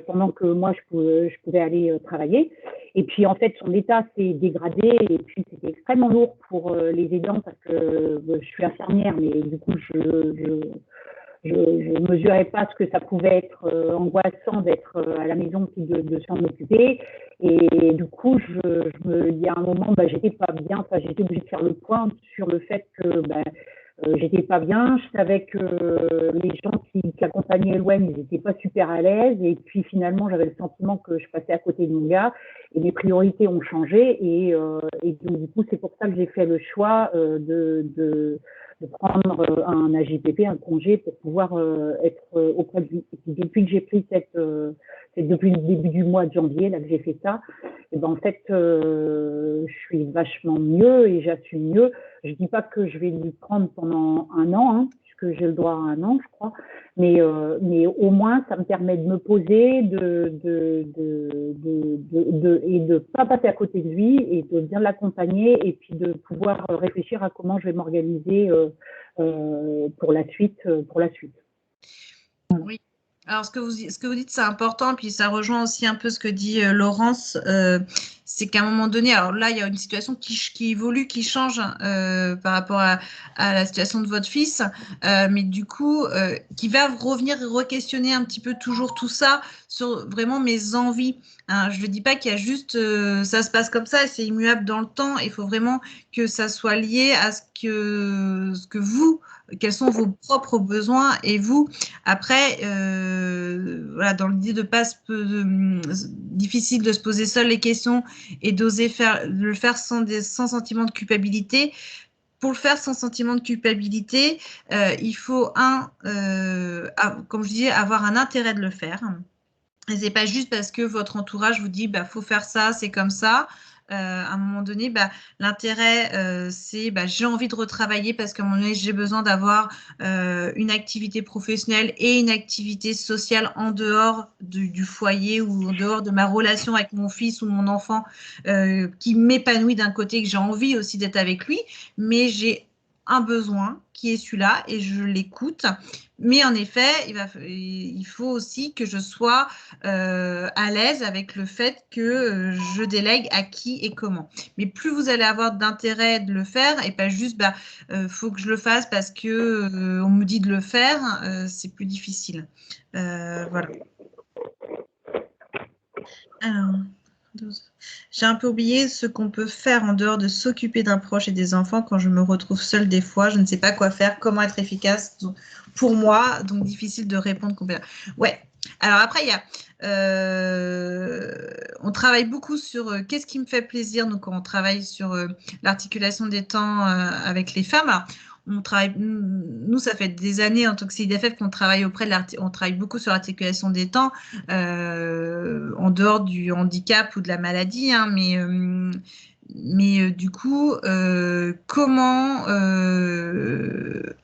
pendant que moi, je pouvais aller travailler. Et puis, en fait, son état s'est dégradé et puis c'était extrêmement lourd pour les aidants parce que je suis infirmière, mais du coup, je mesurais pas ce que ça pouvait être angoissant d'être à la maison puis de s'en occuper. Et du coup, il y a un moment, j'étais pas bien. J'étais obligée de faire le point sur le fait que j'étais pas bien. Je savais que les gens qui accompagnaient Elouen, ils n'étaient pas super à l'aise. Et puis finalement, j'avais le sentiment que je passais à côté de mon gars. Et mes priorités ont changé. Et du coup, c'est pour ça que j'ai fait le choix de prendre un AJPP, un congé, pour pouvoir être auprès de lui. Et puis, depuis que j'ai pris c'est depuis le début du mois de janvier là que j'ai fait ça, et en fait, je suis vachement mieux et j'assume mieux. Je dis pas que je vais lui prendre pendant un an, puisque j'ai le droit à un an, je crois, mais au moins, ça me permet de me poser, et de pas passer à côté de lui et de bien l'accompagner et puis de pouvoir réfléchir à comment je vais m'organiser pour la suite. Oui. Alors, ce que vous dites, c'est important, puis ça rejoint aussi un peu ce que dit Laurence, c'est qu'à un moment donné, alors là, il y a une situation qui évolue, qui change par rapport à la situation de votre fils, mais du coup, qui va revenir re-questionner un petit peu toujours tout ça sur vraiment mes envies. Hein. Je ne dis pas qu'il y a juste, ça se passe comme ça, c'est immuable dans le temps, il faut vraiment que ça soit lié à ce que vous, quels sont vos propres besoins et vous, après, voilà, dans l'idée de pas difficile de se poser seul les questions et d'oser le faire sans sentiment de culpabilité. Pour le faire sans sentiment de culpabilité, il faut comme je disais, avoir un intérêt de le faire. Et c'est pas juste parce que votre entourage vous dit faut faire ça, c'est comme ça. À un moment donné, l'intérêt, c'est j'ai envie de retravailler parce qu'à un moment donné, j'ai besoin d'avoir une activité professionnelle et une activité sociale en dehors du foyer ou en dehors de ma relation avec mon fils ou mon enfant qui m'épanouit d'un côté, que j'ai envie aussi d'être avec lui, mais j'ai un besoin qui est celui-là et je l'écoute. Mais en effet, il faut aussi que je sois à l'aise avec le fait que je délègue à qui et comment. Mais plus vous allez avoir d'intérêt de le faire et pas juste faut que je le fasse parce que on me dit de le faire, c'est plus difficile. Voilà. Alors, j'ai un peu oublié ce qu'on peut faire en dehors de s'occuper d'un proche et des enfants quand je me retrouve seule des fois. Je ne sais pas quoi faire, comment être efficace pour moi, donc difficile de répondre. Ouais. Alors après, il y a, on travaille beaucoup sur qu'est-ce qui me fait plaisir. Donc, on travaille sur l'articulation des temps avec les femmes. Alors, on travaille, nous, ça fait des années en tant que CIDFF qu'on travaille on travaille beaucoup sur l'articulation des temps en dehors du handicap ou de la maladie, hein, mais du coup, comment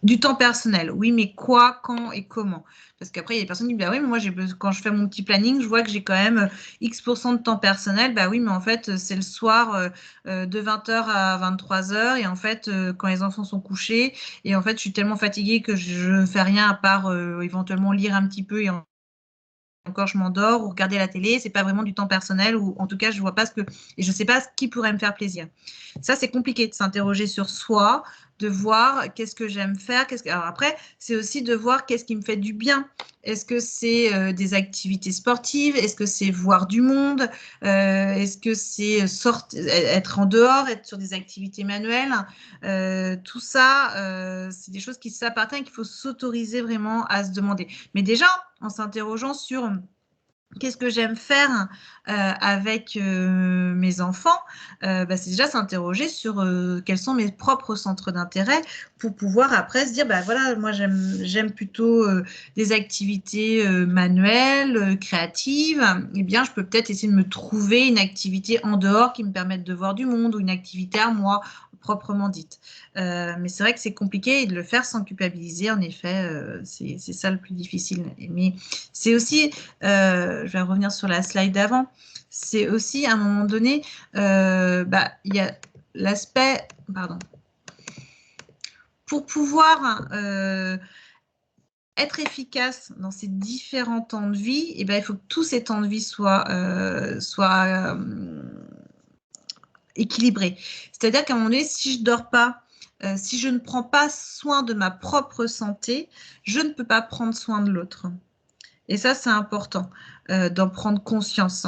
du temps personnel? Oui, mais quoi, quand et comment? Parce qu'après, il y a des personnes qui disent, bah oui, mais moi, quand je fais mon petit planning, je vois que j'ai quand même X% de temps personnel. Bah oui, mais en fait, c'est le soir de 20h à 23h. Et en fait, quand les enfants sont couchés, et en fait, je suis tellement fatiguée que je ne fais rien à part éventuellement lire un petit peu et encore je m'endors ou regarder la télé, c'est pas vraiment du temps personnel, ou en tout cas je vois pas et je sais pas ce qui pourrait me faire plaisir. Ça, c'est compliqué de s'interroger sur soi, de voir qu'est-ce que j'aime faire. Alors après, c'est aussi de voir qu'est-ce qui me fait du bien. Est-ce que c'est des activités sportives? Est-ce que c'est voir du monde? Est-ce que c'est être en dehors, être sur des activités manuelles? Tout ça, c'est des choses qui s'appartiennent et qu'il faut s'autoriser vraiment à se demander. Mais déjà, en s'interrogeant sur qu'est-ce que j'aime faire avec mes enfants, c'est déjà s'interroger sur quels sont mes propres centres d'intérêt pour pouvoir après se dire, bah voilà, moi j'aime plutôt des activités manuelles, créatives. Eh bien, je peux peut-être essayer de me trouver une activité en dehors qui me permette de voir du monde, ou une activité à moi, proprement dite. Mais c'est vrai que c'est compliqué, et de le faire sans culpabiliser, en effet, c'est ça le plus difficile. Mais c'est aussi, je vais revenir sur la slide d'avant, c'est aussi à un moment donné, il y a l'aspect, pardon, pour pouvoir être efficace dans ces différents temps de vie, il faut que tous ces temps de vie soient équilibrés. C'est-à-dire qu'à un moment donné, si je ne dors pas, si je ne prends pas soin de ma propre santé, je ne peux pas prendre soin de l'autre. Et ça, c'est important d'en prendre conscience.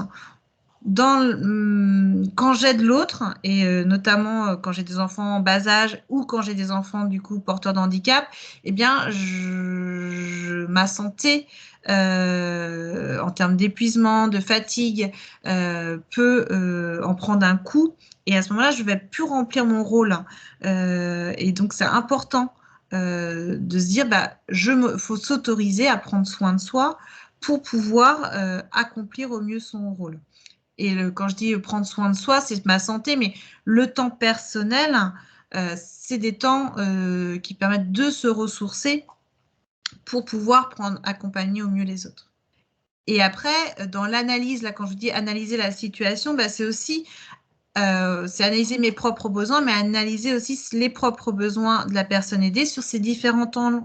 Quand j'aide l'autre, et notamment quand j'ai des enfants en bas âge, ou quand j'ai des enfants du coup porteurs de handicap, eh bien, ma santé en termes d'épuisement, de fatigue, peut en prendre un coup. Et à ce moment-là, je ne vais plus remplir mon rôle. Et donc, c'est important de se dire, faut s'autoriser à prendre soin de soi pour pouvoir accomplir au mieux son rôle. Et quand je dis prendre soin de soi, c'est ma santé, mais le temps personnel, c'est des temps qui permettent de se ressourcer pour pouvoir accompagner au mieux les autres. Et après, dans l'analyse, là, quand je dis analyser la situation, c'est aussi c'est analyser mes propres besoins, mais analyser aussi les propres besoins de la personne aidée sur ces différents temps.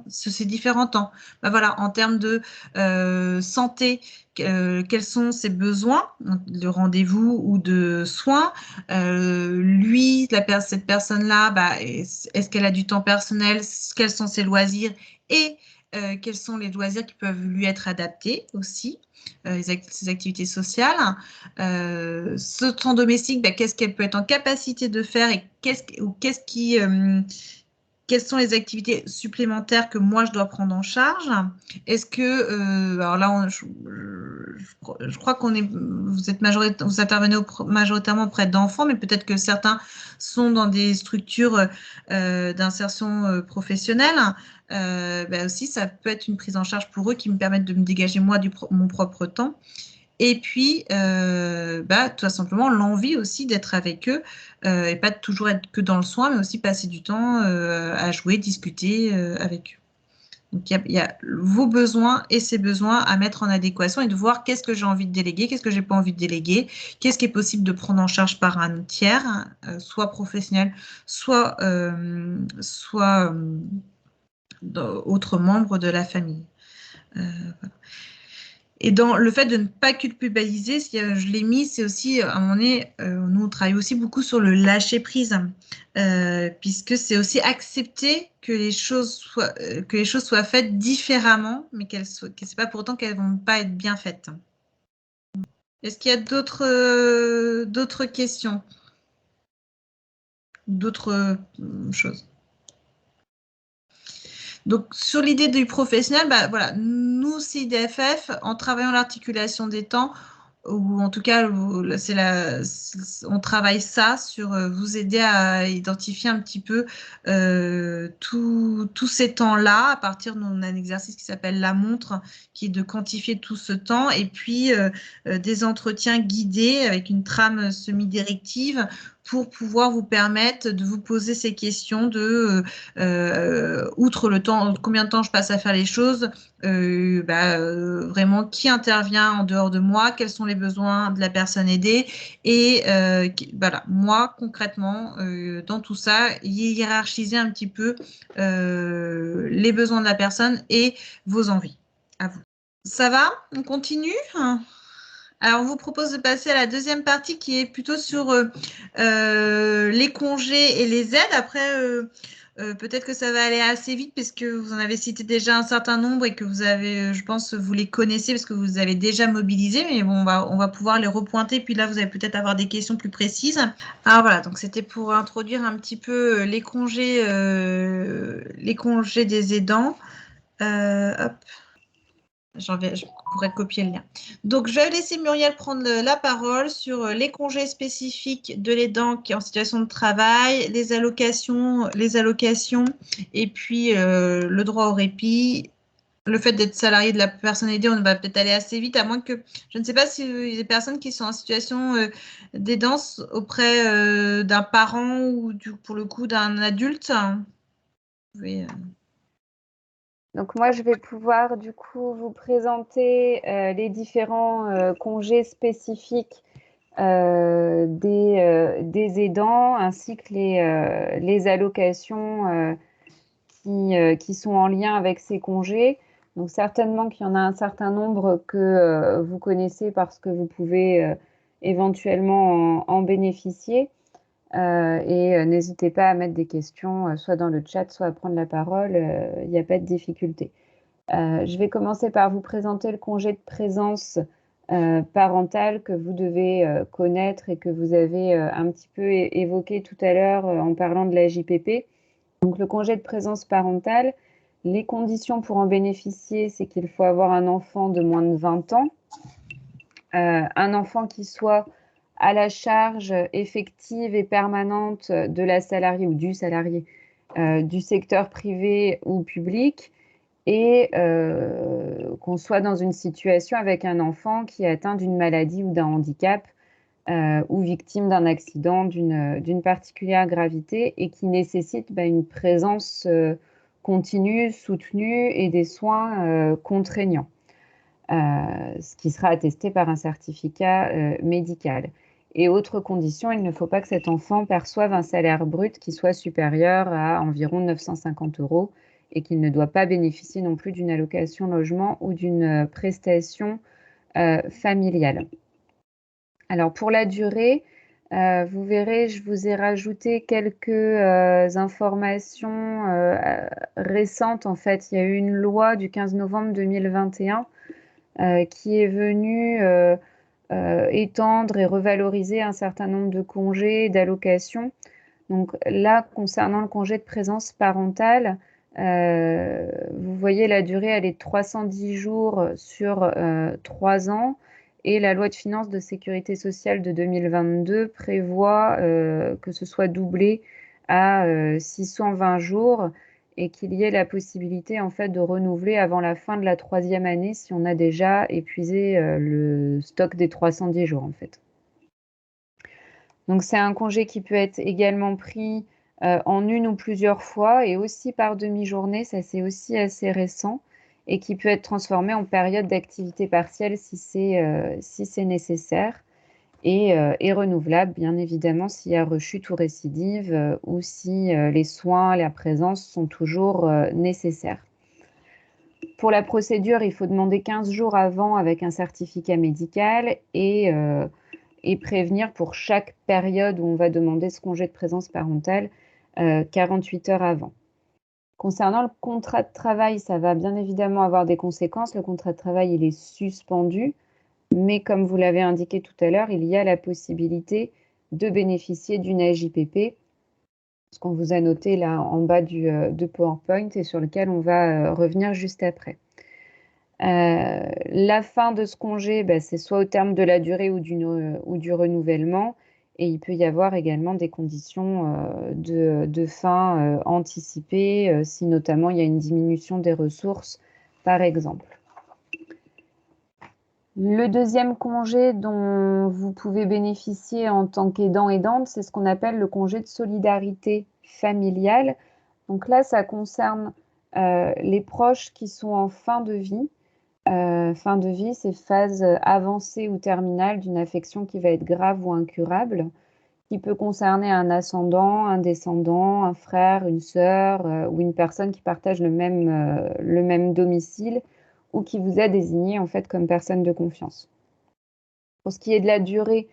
Voilà, en termes de santé, quels sont ses besoins de rendez-vous ou de soins. Cette personne-là, est-ce qu'elle a du temps personnel? Quels sont ses loisirs? Et quels sont les loisirs qui peuvent lui être adaptés aussi? Ses activités sociales. Ce temps domestique, qu'est-ce qu'elle peut être en capacité de faire, et quelles sont les activités supplémentaires que moi je dois prendre en charge? Est-ce que, alors là, je crois vous intervenez majoritairement auprès d'enfants, mais peut-être que certains sont dans des structures d'insertion professionnelle. Aussi, ça peut être une prise en charge pour eux qui me permettent de me dégager moi mon propre temps. Et puis, tout simplement, l'envie aussi d'être avec eux, et pas de toujours être que dans le soin, mais aussi passer du temps à jouer, discuter avec eux. Donc, il y a vos besoins et ces besoins à mettre en adéquation, et de voir qu'est-ce que j'ai envie de déléguer, qu'est-ce que j'ai pas envie de déléguer, qu'est-ce qui est possible de prendre en charge par un tiers, soit professionnel, soit autre membre de la famille. Voilà. Et dans le fait de ne pas culpabiliser, je l'ai mis, c'est aussi, à un moment donné, nous on travaille aussi beaucoup sur le lâcher prise, puisque c'est aussi accepter que les choses soient faites différemment, mais que c'est pas pour autant qu'elles vont pas être bien faites. Est-ce qu'il y a d'autres questions? D'autres choses? Donc, sur l'idée du professionnel, voilà, nous, CIDFF, en travaillant l'articulation des temps, ou en tout cas, on travaille ça sur vous aider à identifier un petit peu tous ces temps-là, à partir d'un exercice qui s'appelle la montre, qui est de quantifier tout ce temps, et puis des entretiens guidés avec une trame semi-directive pour pouvoir vous permettre de vous poser ces questions de, outre le temps, combien de temps je passe à faire les choses, vraiment qui intervient en dehors de moi, quels sont les besoins de la personne aidée et voilà, moi concrètement dans tout ça, hiérarchiser un petit peu les besoins de la personne et vos envies. À vous. Ça va? On continue? Alors, on vous propose de passer à la deuxième partie qui est plutôt sur les congés et les aides. Après, peut-être que ça va aller assez vite parce que vous en avez cité déjà un certain nombre et que vous avez, je pense, vous les connaissez parce que vous avez déjà mobilisé. Mais bon, on va pouvoir les repointer. Puis là, vous allez peut-être avoir des questions plus précises. Alors voilà, donc c'était pour introduire un petit peu les congés des aidants. Hop. Je pourrais copier le lien. Donc, je vais laisser Muriel prendre la parole sur les congés spécifiques de l'aidant qui est en situation de travail, les allocations et puis le droit au répit. Le fait d'être salarié de la personne aidée, on va peut-être aller assez vite, à moins que, je ne sais pas si y a des personnes qui sont en situation d'aidance auprès d'un parent ou pour le coup d'un adulte. Oui, Donc moi, je vais pouvoir du coup vous présenter les différents congés spécifiques des aidants ainsi que les allocations qui sont en lien avec ces congés. Donc certainement qu'il y en a un certain nombre que vous connaissez parce que vous pouvez éventuellement en bénéficier. N'hésitez pas à mettre des questions, soit dans le chat, soit à prendre la parole, il n'y a pas de difficulté. Je vais commencer par vous présenter le congé de présence parentale que vous devez connaître et que vous avez un petit peu évoqué tout à l'heure en parlant de la JPP. Donc le congé de présence parentale, les conditions pour en bénéficier, c'est qu'il faut avoir un enfant de moins de 20 ans, un enfant qui soit à la charge effective et permanente de la salariée ou du salarié du secteur privé ou public et qu'on soit dans une situation avec un enfant qui est atteint d'une maladie ou d'un handicap ou victime d'un accident d'une particulière gravité et qui nécessite une présence continue, soutenue et des soins contraignants. Ce qui sera attesté par un certificat médical. Et autre condition, il ne faut pas que cet enfant perçoive un salaire brut qui soit supérieur à environ 950 € et qu'il ne doit pas bénéficier non plus d'une allocation logement ou d'une prestation familiale. Alors pour la durée, vous verrez, je vous ai rajouté quelques informations récentes. En fait, il y a eu une loi du 15 novembre 2021 qui est venue étendre et revaloriser un certain nombre de congés et d'allocations. Donc là, concernant le congé de présence parentale, vous voyez la durée, elle est de 310 jours sur 3 ans. Et la loi de finances de sécurité sociale de 2022 prévoit que ce soit doublé à 620 jours et qu'il y ait la possibilité en fait de renouveler avant la fin de la 3e année si on a déjà épuisé le stock des 310 jours en fait. Donc c'est un congé qui peut être également pris en une ou plusieurs fois et aussi par demi-journée, ça c'est aussi assez récent, et qui peut être transformé en période d'activité partielle si c'est nécessaire et renouvelable bien évidemment s'il y a rechute ou récidive ou si les soins, la présence sont toujours nécessaires. Pour la procédure, il faut demander 15 jours avant avec un certificat médical et prévenir pour chaque période où on va demander ce congé de présence parentale 48 heures avant. Concernant le contrat de travail, ça va bien évidemment avoir des conséquences. Le contrat de travail, il est suspendu, mais comme vous l'avez indiqué tout à l'heure, il y a la possibilité de bénéficier d'une AJPP, ce qu'on vous a noté là en bas de PowerPoint et sur lequel on va revenir juste après. La fin de ce congé, c'est soit au terme de la durée ou du renouvellement, et il peut y avoir également des conditions de fin anticipées, si notamment il y a une diminution des ressources, par exemple. Le deuxième congé dont vous pouvez bénéficier en tant qu'aidant-aidante, c'est ce qu'on appelle le congé de solidarité familiale. Donc là, ça concerne les proches qui sont en fin de vie. Fin de vie, c'est phase avancée ou terminale d'une affection qui va être grave ou incurable, qui peut concerner un ascendant, un descendant, un frère, une sœur ou une personne qui partage le même domicile ou qui vous a désigné en fait comme personne de confiance. Pour ce qui est de la durée,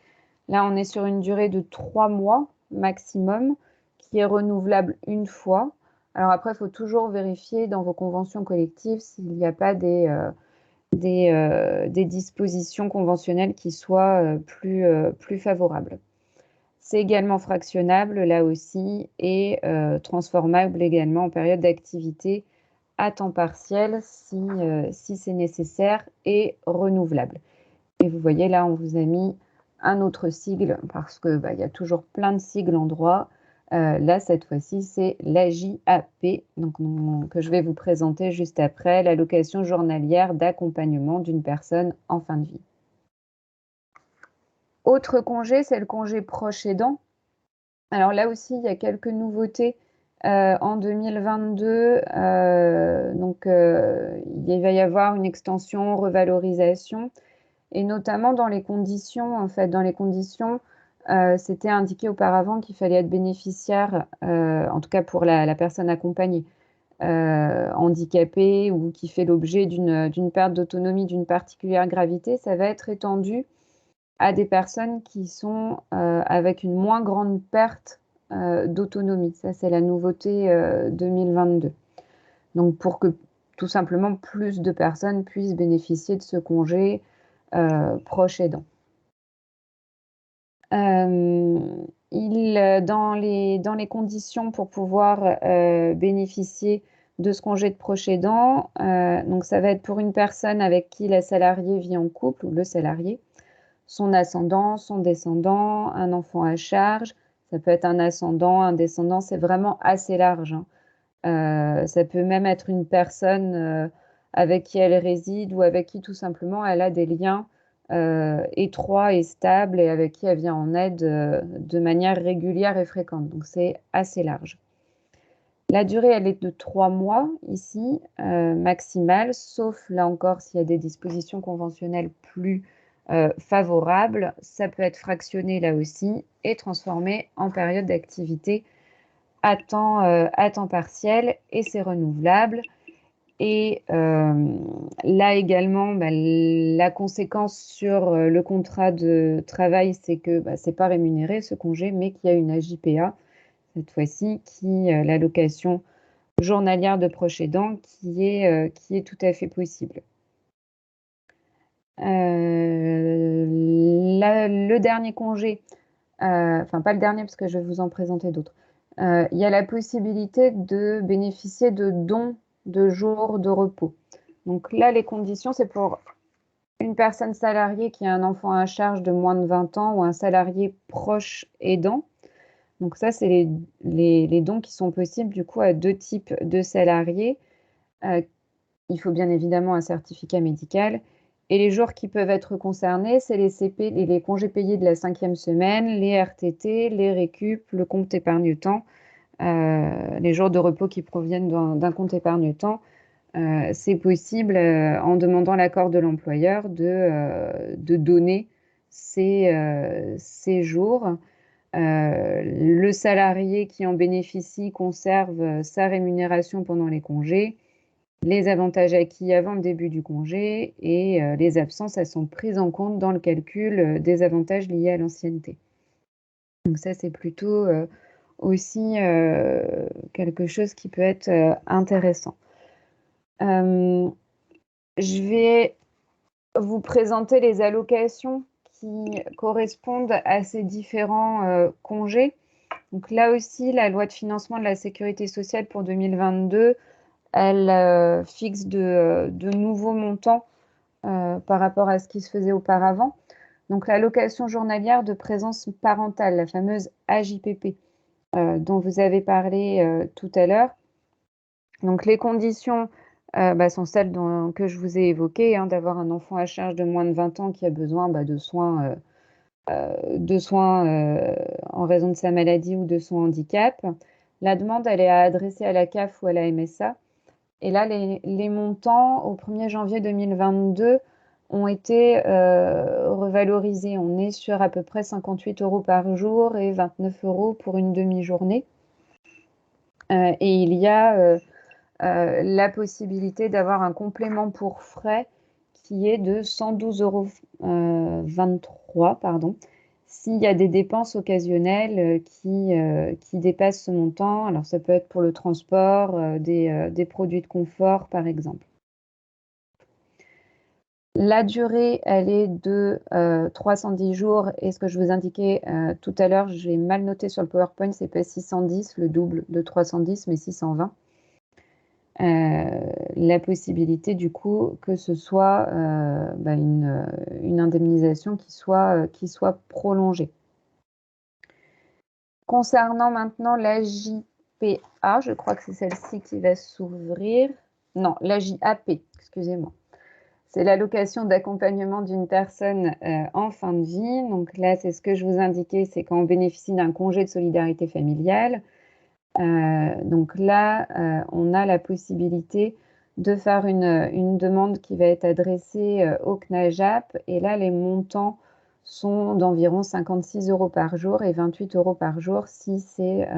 là on est sur une durée de 3 mois maximum qui est renouvelable une fois. Alors après, il faut toujours vérifier dans vos conventions collectives s'il n'y a pas des dispositions conventionnelles qui soient plus favorables. C'est également fractionnable là aussi et transformable également en période d'activité à temps partiel si c'est nécessaire et renouvelable. Et vous voyez là, on vous a mis un autre sigle parce que y a toujours plein de sigles en droit. Là, cette fois-ci, c'est l'AJAP, donc, que je vais vous présenter juste après, l'allocation journalière d'accompagnement d'une personne en fin de vie. Autre congé, c'est le congé proche aidant. Alors là aussi, il y a quelques nouveautés en 2022. Il va y avoir une extension, revalorisation, et notamment dans les conditions, en fait, c'était indiqué auparavant qu'il fallait être bénéficiaire, en tout cas pour la personne accompagnée, handicapée ou qui fait l'objet d'une perte d'autonomie d'une particulière gravité. Ça va être étendu à des personnes qui sont avec une moins grande perte d'autonomie. Ça, c'est la nouveauté 2022. Donc, pour que tout simplement plus de personnes puissent bénéficier de ce congé proche aidant. Dans les conditions pour pouvoir bénéficier de ce congé de proche aidant, donc ça va être pour une personne avec qui la salariée vit en couple ou le salarié, son ascendant, son descendant, un enfant à charge. Ça peut être un ascendant, un descendant, c'est vraiment assez large. Ça peut même être une personne avec qui elle réside ou avec qui tout simplement elle a des liens étroits et stables et avec qui elle vient en aide de manière régulière et fréquente. Donc c'est assez large. La durée, elle est de 3 mois ici, maximale, sauf là encore s'il y a des dispositions conventionnelles plus favorables. Ça peut être fractionné là aussi et transformé en période d'activité à temps partiel et c'est renouvelable. Et là également, la conséquence sur le contrat de travail, c'est que c'est pas rémunéré ce congé, mais qu'il y a une AJPA, cette fois-ci, l'allocation journalière de proche aidant, qui est tout à fait possible. Le dernier congé, enfin pas le dernier parce que je vais vous en présenter d'autres, il y a la possibilité de bénéficier de dons de jours de repos. Donc là, les conditions, c'est pour une personne salariée qui a un enfant à charge de moins de 20 ans ou un salarié proche aidant. Donc ça, c'est les dons qui sont possibles du coup à 2 types de salariés. Il faut bien évidemment un certificat médical. Et les jours qui peuvent être concernés, c'est les CP, les congés payés de la 5e semaine, les RTT, les récup, le compte épargne-temps, les jours de repos qui proviennent d'un compte épargne-temps. C'est possible en demandant l'accord de l'employeur de donner ces jours. Le salarié qui en bénéficie conserve sa rémunération pendant les congés, les avantages acquis avant le début du congé et les absences, elles sont prises en compte dans le calcul des avantages liés à l'ancienneté. Donc ça, c'est plutôt aussi quelque chose qui peut être intéressant. Je vais vous présenter les allocations qui correspondent à ces différents congés. Donc là aussi, la loi de financement de la sécurité sociale pour 2022, elle fixe de nouveaux montants par rapport à ce qui se faisait auparavant. Donc l'allocation journalière de présence parentale, la fameuse AJPP, dont vous avez parlé tout à l'heure. Donc les conditions sont celles que je vous ai évoquées, hein, d'avoir un enfant à charge de moins de 20 ans qui a besoin de soins en raison de sa maladie ou de son handicap. La demande, elle est à adresser à la CAF ou à la MSA. Et là, les montants au 1er janvier 2022 ont été revalorisés. On est sur à peu près 58 € par jour et 29 € pour une demi-journée. Et il y a la possibilité d'avoir un complément pour frais qui est de 112,23 €, s'il y a des dépenses occasionnelles qui dépassent ce montant. Alors, ça peut être pour le transport, des produits de confort, par exemple. La durée, elle est de 310 jours. Et ce que je vous indiquais tout à l'heure, j'ai mal noté sur le PowerPoint, c'est pas 610, le double de 310, mais 620. La possibilité du coup que ce soit une indemnisation qui soit prolongée. Concernant maintenant la JPA, je crois que c'est celle-ci qui va s'ouvrir. Non, la JAP, excusez-moi. C'est l'allocation d'accompagnement d'une personne en fin de vie. Donc là, c'est ce que je vous indiquais, c'est quand on bénéficie d'un congé de solidarité familiale. Donc là, on a la possibilité de faire une demande qui va être adressée au CNAJAP. Et là, les montants sont d'environ 56 € par jour et 28 € par jour si c'est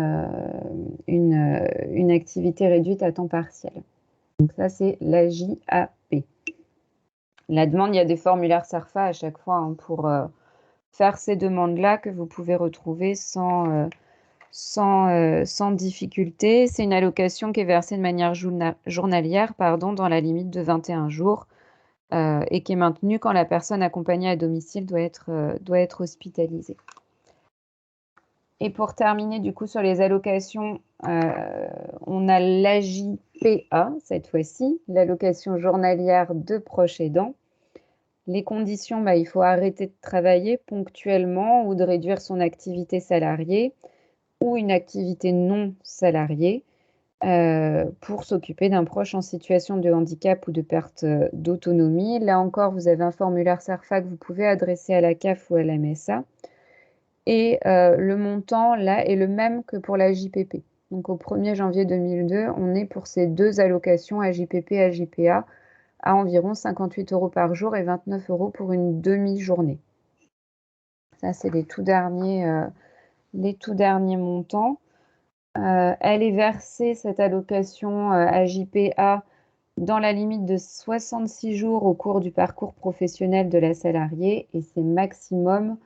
une activité réduite à temps partiel. Donc ça, c'est la JAP. La demande, il y a des formulaires SERFA à chaque fois pour faire ces demandes-là que vous pouvez retrouver sans difficulté. C'est une allocation qui est versée de manière journalière dans la limite de 21 jours et qui est maintenue quand la personne accompagnée à domicile doit être hospitalisée. Et pour terminer du coup sur les allocations, on a l'AJPA cette fois-ci, l'allocation journalière de proche aidant. Les conditions, il faut arrêter de travailler ponctuellement ou de réduire son activité salariée ou une activité non salariée pour s'occuper d'un proche en situation de handicap ou de perte d'autonomie. Là encore, vous avez un formulaire SERFA que vous pouvez adresser à la CAF ou à la MSA. Et le montant, là, est le même que pour la JPP. Donc, au 1er janvier 2002, on est pour ces deux allocations AJPP et AJPA à environ 58 € par jour et 29 € pour une demi-journée. Ça, c'est les tout derniers montants. Elle est versée, cette allocation AJPA, dans la limite de 66 jours au cours du parcours professionnel de la salariée et c'est maximum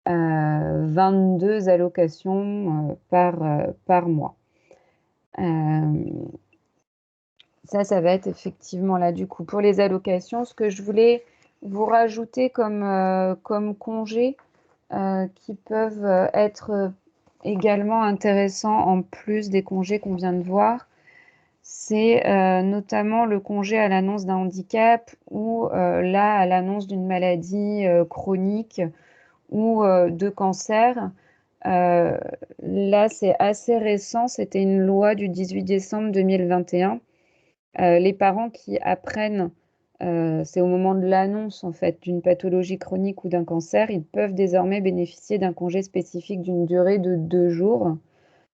22 allocations par mois. Ça va être effectivement là du coup pour les allocations. Ce que je voulais vous rajouter comme congés qui peuvent être également intéressants en plus des congés qu'on vient de voir, c'est notamment le congé à l'annonce d'un handicap ou là à l'annonce d'une maladie chronique ou de cancer. Là, c'est assez récent, c'était une loi du 18 décembre 2021. Les parents qui apprennent, c'est au moment de l'annonce en fait d'une pathologie chronique ou d'un cancer, ils peuvent désormais bénéficier d'un congé spécifique d'une durée de 2 jours.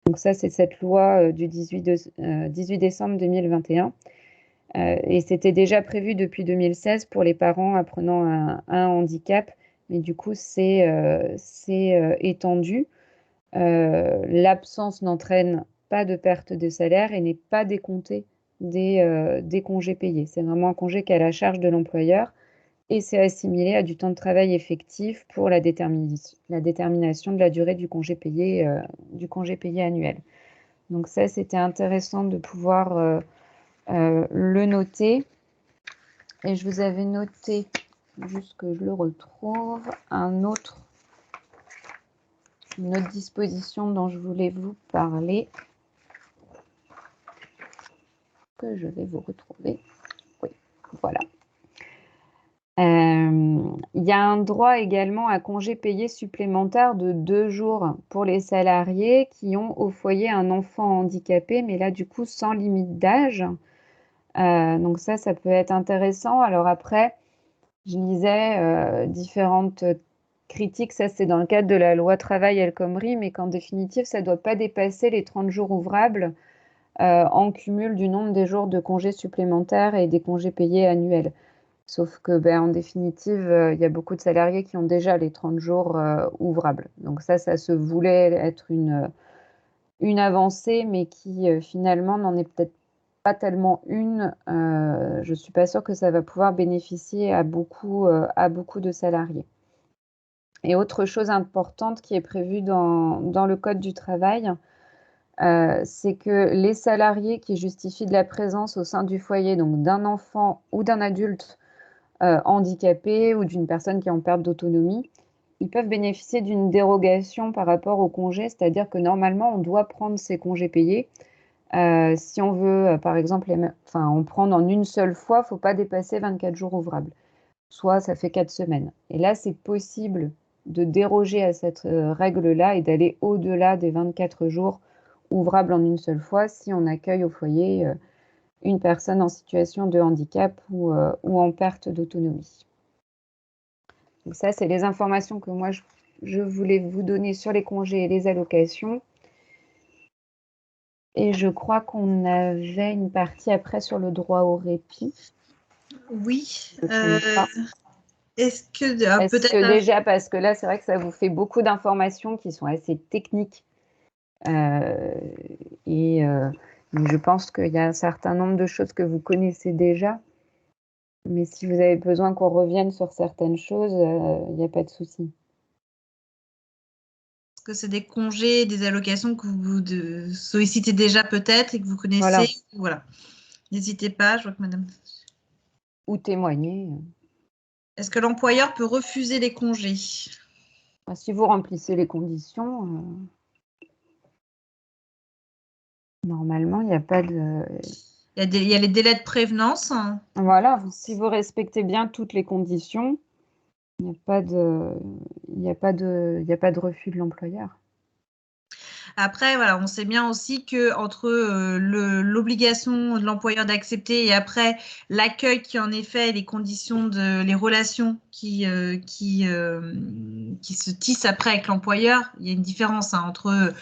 Donc ça, c'est cette loi du 18 décembre 2021. Et c'était déjà prévu depuis 2016 pour les parents apprenant un handicap, mais du coup, c'est étendu. L'absence n'entraîne pas de perte de salaire et n'est pas décomptée des congés payés. C'est vraiment un congé qui est à la charge de l'employeur et c'est assimilé à du temps de travail effectif pour la détermination de la durée du congé payé annuel. Donc ça, c'était intéressant de pouvoir le noter. Et je vous avais noté, juste que je le retrouve, une autre disposition dont je voulais vous parler, que je vais vous retrouver. Oui, voilà. Il y a un droit également à congé payé supplémentaire de 2 jours pour les salariés qui ont au foyer un enfant handicapé, mais là du coup sans limite d'âge. Donc ça peut être intéressant. Alors après, je lisais différentes critiques, ça c'est dans le cadre de la loi travail El Khomri, mais qu'en définitive, ça ne doit pas dépasser les 30 jours ouvrables en cumul du nombre des jours de congés supplémentaires et des congés payés annuels. Sauf que, en définitive, il y a beaucoup de salariés qui ont déjà les 30 jours ouvrables. Donc ça se voulait être une avancée, mais qui finalement n'en est peut-être pas tellement une. Je ne suis pas sûre que ça va pouvoir bénéficier à beaucoup de salariés. Et autre chose importante qui est prévue dans le Code du travail, c'est que les salariés qui justifient de la présence au sein du foyer, donc d'un enfant ou d'un adulte handicapé ou d'une personne qui est en perte d'autonomie, ils peuvent bénéficier d'une dérogation par rapport au congé, c'est-à-dire que normalement, on doit prendre ses congés payés. Si on veut, par exemple, en prendre en une seule fois, il ne faut pas dépasser 24 jours ouvrables. Soit ça fait 4 semaines. Et là, c'est possible de déroger à cette règle-là et d'aller au-delà des 24 jours ouvrables en une seule fois si on accueille au foyer une personne en situation de handicap ou en perte d'autonomie. Donc ça, c'est les informations que moi, je voulais vous donner sur les congés et les allocations. Et je crois qu'on avait une partie après sur le droit au répit. Oui. Est-ce que déjà, parce que là, c'est vrai que ça vous fait beaucoup d'informations qui sont assez techniques. Et je pense qu'il y a un certain nombre de choses que vous connaissez déjà. Mais si vous avez besoin qu'on revienne sur certaines choses, il n'y a pas de souci. Est-ce que c'est des congés, des allocations que vous sollicitez déjà peut-être et que vous connaissez? Voilà. N'hésitez pas, je vois que madame... Ou témoigner. Est-ce que l'employeur peut refuser les congés? Si vous remplissez les conditions, normalement, il n'y a pas de... Il y a les délais de prévenance. Voilà, si vous respectez bien toutes les conditions, il n'y a pas de refus de l'employeur. Après, voilà, on sait bien aussi que entre l'obligation de l'employeur d'accepter et après l'accueil qui en est fait, les conditions les relations qui se tissent après avec l'employeur, il y a une différence entre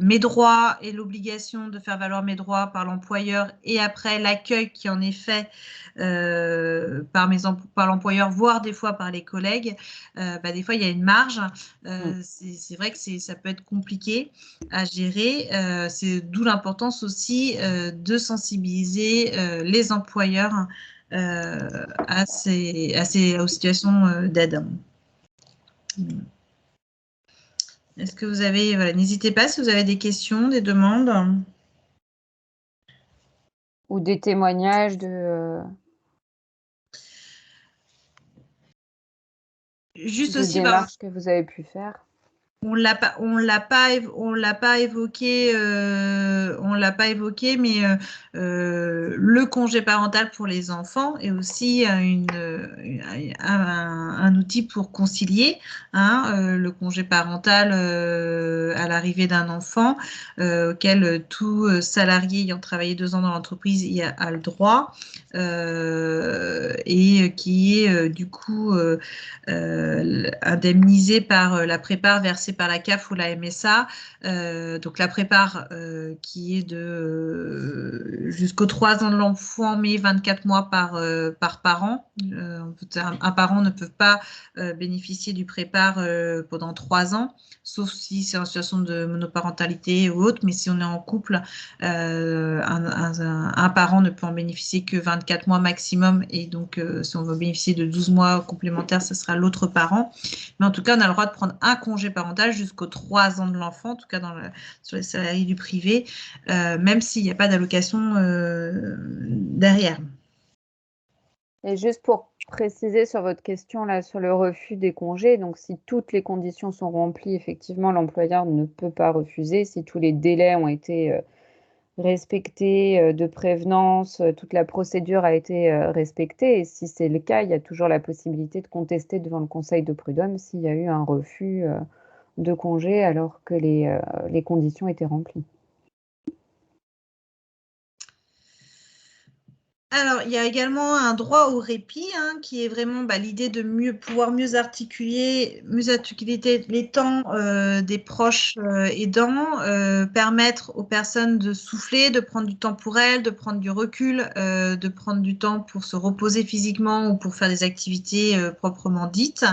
mes droits et l'obligation de faire valoir mes droits par l'employeur et après l'accueil qui en est fait par l'employeur, voire des fois par les collègues. Des fois, il y a une marge. C'est vrai que ça peut être compliqué à gérer. C'est d'où l'importance aussi de sensibiliser les employeurs aux situations d'aide. Est-ce que vous avez... Voilà, n'hésitez pas si vous avez des questions, des demandes. Ou des témoignages de... Juste de aussi... démarches que vous avez pu faire. On l'a pas évoqué, mais le congé parental pour les enfants est aussi un outil pour concilier le congé parental à l'arrivée d'un enfant auquel tout salarié ayant travaillé 2 ans dans l'entreprise a le droit et qui est du coup indemnisé par la prépare versée par la CAF ou la MSA. Donc la prépare qui est de jusqu'aux 3 ans de l'enfant, mais 24 mois par parent. Un parent ne peut pas bénéficier du prépare pendant 3 ans, sauf si c'est en situation de monoparentalité ou autre. Mais si on est en couple, un parent ne peut en bénéficier que 24 mois maximum. Et donc, si on veut bénéficier de 12 mois complémentaires, ce sera l'autre parent. Mais en tout cas, on a le droit de prendre un congé parental jusqu'aux 3 ans de l'enfant, en tout cas sur les salariés du privé, même s'il n'y a pas d'allocation derrière. Et juste pour préciser sur votre question là sur le refus des congés, donc si toutes les conditions sont remplies, effectivement, l'employeur ne peut pas refuser. Si tous les délais ont été respectés de prévenance, toute la procédure a été respectée. Et si c'est le cas, il y a toujours la possibilité de contester devant le Conseil de prud'homme s'il y a eu un refus de congé alors que les conditions étaient remplies. Alors, il y a également un droit au répit, hein, qui est vraiment l'idée de pouvoir mieux articuler les temps des proches aidants, permettre aux personnes de souffler, de prendre du temps pour elles, de prendre du recul, de prendre du temps pour se reposer physiquement ou pour faire des activités proprement dites.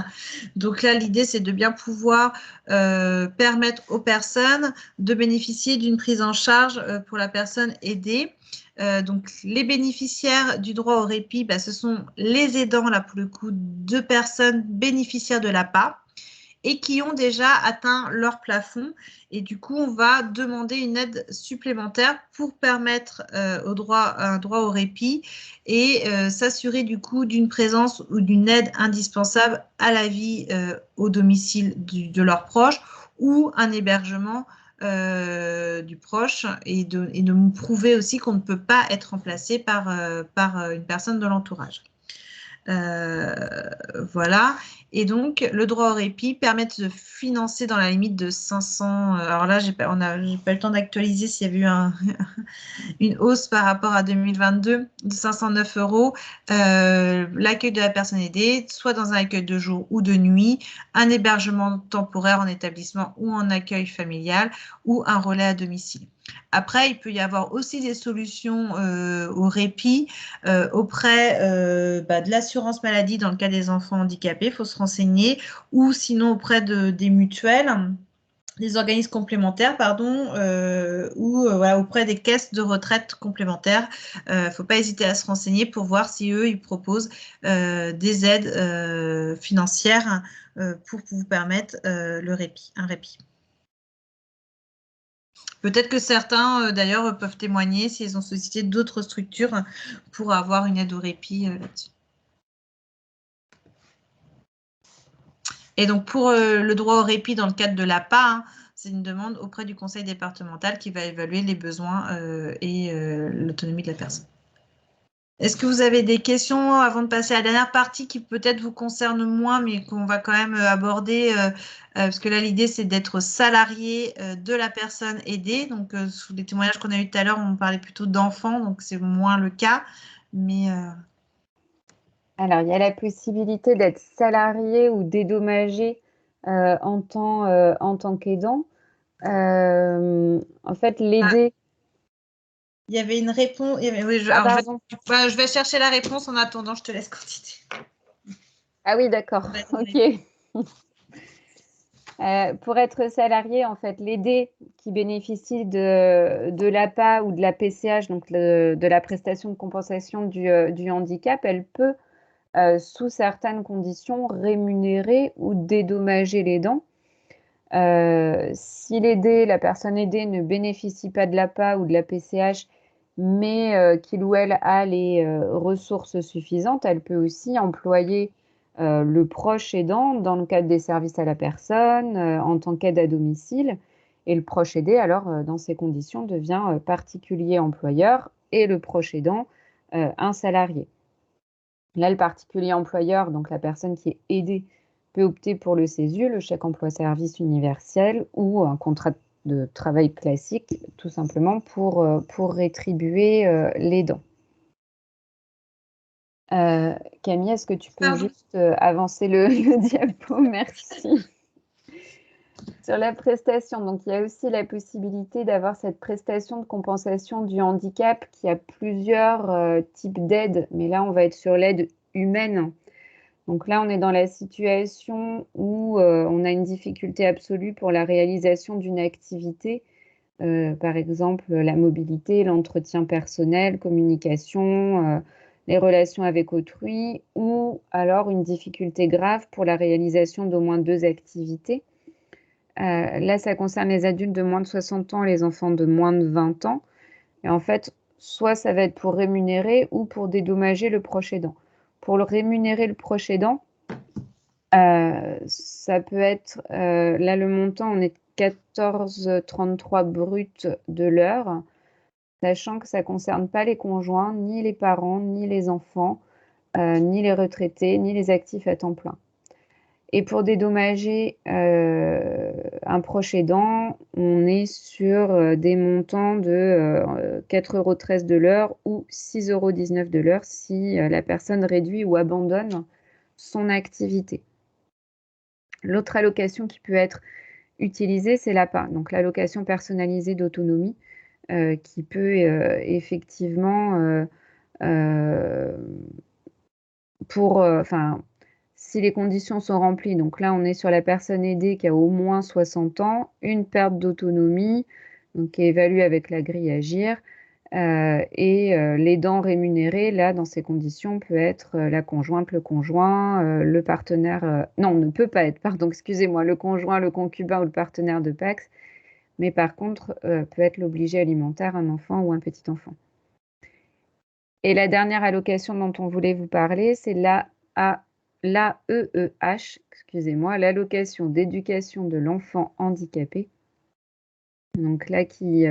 Donc là, l'idée, c'est de bien pouvoir permettre aux personnes de bénéficier d'une prise en charge pour la personne aidée. Donc, les bénéficiaires du droit au répit, ce sont les aidants, là, pour le coup, de personnes bénéficiaires de l'APA et qui ont déjà atteint leur plafond. Et du coup, on va demander une aide supplémentaire pour permettre un droit au répit et s'assurer du coup d'une présence ou d'une aide indispensable à la vie au domicile de leurs proches ou un hébergement du proche et de prouver aussi qu'on ne peut pas être remplacé par une personne de l'entourage. Voilà. Et donc, le droit au répit permet de financer dans la limite de 500. Alors là, j'ai pas le temps d'actualiser s'il y avait eu une hausse par rapport à 2022 de 509 €. L'accueil de la personne aidée, soit dans un accueil de jour ou de nuit, un hébergement temporaire en établissement ou en accueil familial ou un relais à domicile. Après, il peut y avoir aussi des solutions au répit auprès de l'assurance maladie dans le cas des enfants handicapés, il faut se renseigner, ou sinon auprès des mutuelles, des organismes complémentaires, ou auprès des caisses de retraite complémentaires. Il ne faut pas hésiter à se renseigner pour voir si eux, ils proposent des aides financières pour vous permettre un répit. Peut-être que certains, d'ailleurs, peuvent témoigner s'ils ont sollicité d'autres structures pour avoir une aide au répit là-dessus. Et donc, pour le droit au répit dans le cadre de l'APA, c'est une demande auprès du conseil départemental qui va évaluer les besoins et l'autonomie de la personne. Est-ce que vous avez des questions avant de passer à la dernière partie qui peut-être vous concerne moins, mais qu'on va quand même aborder parce que là, l'idée, c'est d'être salarié de la personne aidée. Donc, sous les témoignages qu'on a eu tout à l'heure, on parlait plutôt d'enfants, donc c'est moins le cas. Mais alors, il y a la possibilité d'être salarié ou dédommagé en tant qu'aidant. En fait, l'aider. Il y avait une réponse. Oui, je vais chercher la réponse en attendant, je te laisse continuer. Ah oui, d'accord. Ok. Pour être salarié, en fait, l'aider qui bénéficie de l'APA ou de la PCH, donc de la prestation de compensation du handicap, elle peut, sous certaines conditions, rémunérer ou dédommager l'aidant. Si la personne aidée ne bénéficie pas de l'APA ou de la PCH, mais qu'il ou elle a les ressources suffisantes, elle peut aussi employer le proche aidant dans le cadre des services à la personne, en tant qu'aide à domicile. Et le proche aidé, alors, dans ces conditions, devient particulier employeur et le proche aidant, un salarié. Là, le particulier employeur, donc la personne qui est aidée, peut opter pour le CESU, le chèque emploi-service universel, ou un contrat de travail classique, tout simplement pour rétribuer l'aidant. Camille, est-ce que tu peux juste avancer le diapo? Merci. Sur la prestation, donc il y a aussi la possibilité d'avoir cette prestation de compensation du handicap qui a plusieurs types d'aides, mais là on va être sur l'aide humaine. Donc là, on est dans la situation où on a une difficulté absolue pour la réalisation d'une activité, par exemple la mobilité, l'entretien personnel, communication, les relations avec autrui, ou alors une difficulté grave pour la réalisation d'au moins 2 activités. Là, ça concerne les adultes de moins de 60 ans et les enfants de moins de 20 ans. Et en fait, soit ça va être pour rémunérer ou pour dédommager le proche aidant. Pour le rémunérer le proche aidant, ça peut être, là le montant, on est 14,33 brut de l'heure, sachant que ça ne concerne pas les conjoints, ni les parents, ni les enfants, ni les retraités, ni les actifs à temps plein. Et pour dédommager un proche aidant, on est sur des montants de 4,13 € de l'heure ou 6,19 € de l'heure si la personne réduit ou abandonne son activité. L'autre allocation qui peut être utilisée, c'est l'APA, donc l'allocation personnalisée d'autonomie, qui peut effectivement, si les conditions sont remplies, donc là on est sur la personne aidée qui a au moins 60 ans, une perte d'autonomie, donc qui est évaluée avec la grille Agir, et l'aidant rémunéré, là dans ces conditions, peut être la conjointe, le conjoint, le partenaire, non, ne peut pas être, pardon, excusez-moi, le conjoint, le concubin ou le partenaire de PACS, mais par contre peut être l'obligé alimentaire, un enfant ou un petit enfant. Et la dernière allocation dont on voulait vous parler, c'est l'AEEH, excusez-moi, l'allocation d'éducation de l'enfant handicapé. Donc là, qui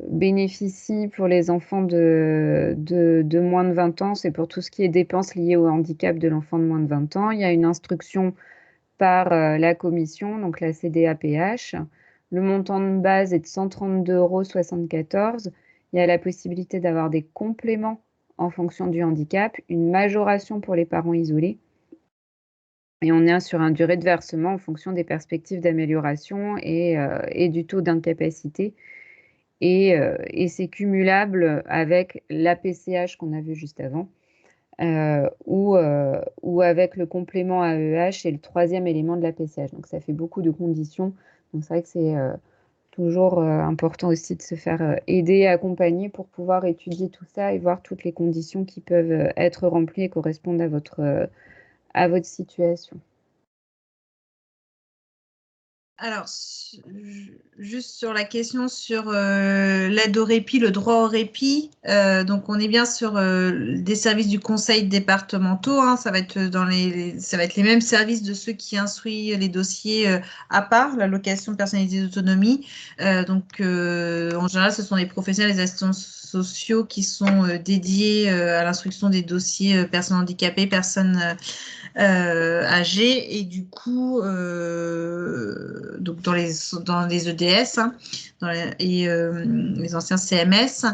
bénéficie pour les enfants de moins de 20 ans, c'est pour tout ce qui est dépenses liées au handicap de l'enfant de moins de 20 ans. Il y a une instruction par la commission, donc la CDAPH. Le montant de base est de 132,74 €. Il y a la possibilité d'avoir des compléments en fonction du handicap, une majoration pour les parents isolés. Et on est sur une durée de versement en fonction des perspectives d'amélioration et du taux d'incapacité. Et c'est cumulable avec la PCH qu'on a vu juste avant, ou avec le complément AEH et le troisième élément de la PCH. Donc ça fait beaucoup de conditions. Donc c'est vrai que c'est toujours important aussi de se faire aider, accompagner pour pouvoir étudier tout ça et voir toutes les conditions qui peuvent être remplies et correspondent à votre situation. Alors, juste sur la question sur l'aide au répit, le droit au répit, donc on est bien sur des services du conseil départementaux, hein, ça va être les mêmes services de ceux qui instruisent les dossiers à part, l'allocation personnalisée d'autonomie. Donc, en général, ce sont les professionnels, les assistants sociaux qui sont dédiés à l'instruction des dossiers personnes handicapées, personnes âgés, et du coup donc dans les EDS, hein, les anciens CMS.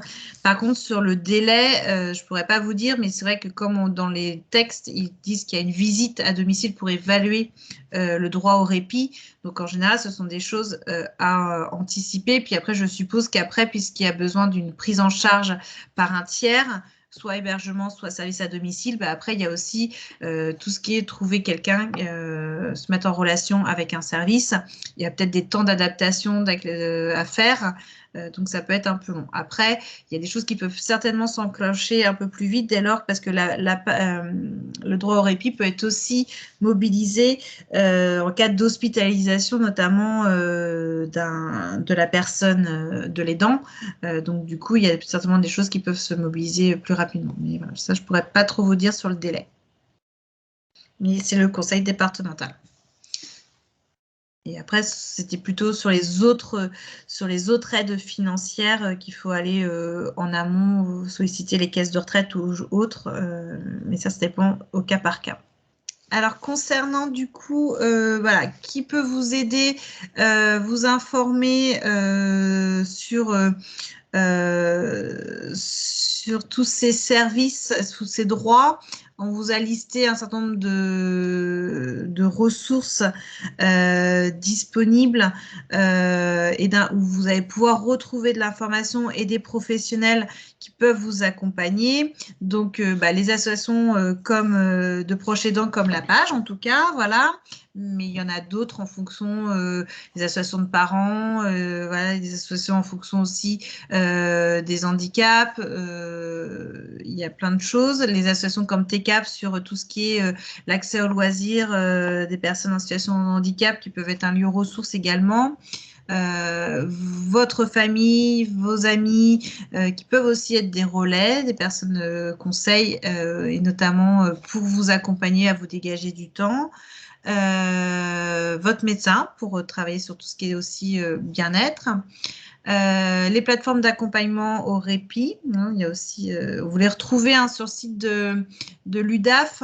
Par contre, sur le délai, je pourrais pas vous dire, mais c'est vrai que comme dans les textes, ils disent qu'il y a une visite à domicile pour évaluer le droit au répit. Donc en général, ce sont des choses à anticiper. Puis après, je suppose qu'après, puisqu'il y a besoin d'une prise en charge par un tiers, soit hébergement, soit service à domicile, après, il y a aussi tout ce qui est trouver quelqu'un, se mettre en relation avec un service. Il y a peut-être des temps d'adaptation à faire, donc ça peut être un peu long. Après, il y a des choses qui peuvent certainement s'enclencher un peu plus vite dès lors, parce que le droit au répit peut être aussi mobilisé en cas d'hospitalisation, notamment de la personne, de l'aidant. Donc du coup, il y a certainement des choses qui peuvent se mobiliser plus rapidement. Mais voilà, ça, je ne pourrais pas trop vous dire sur le délai. Mais c'est le conseil départemental. Et après, c'était plutôt sur les autres aides financières qu'il faut aller en amont, solliciter les caisses de retraite ou autres. Mais ça dépend au cas par cas. Alors, concernant du coup, voilà, qui peut vous aider, vous informer sur tous ces services, tous ces droits. On vous a listé un certain nombre de ressources disponibles où vous allez pouvoir retrouver de l'information et des professionnels qui peuvent vous accompagner. Donc, les associations comme de proches aidants, comme la page en tout cas, voilà. Mais il y en a d'autres en fonction des associations de parents, voilà, des associations en fonction aussi des handicaps. Il y a plein de choses. Les associations comme TCAP sur tout ce qui est l'accès aux loisirs des personnes en situation de handicap qui peuvent être un lieu ressource également. Votre famille, vos amis qui peuvent aussi être des relais, des personnes conseils et notamment pour vous accompagner à vous dégager du temps. Votre médecin pour travailler sur tout ce qui est aussi bien-être. Les plateformes d'accompagnement au répit, hein, il y a aussi, vous les retrouvez sur le site de l'UDAF.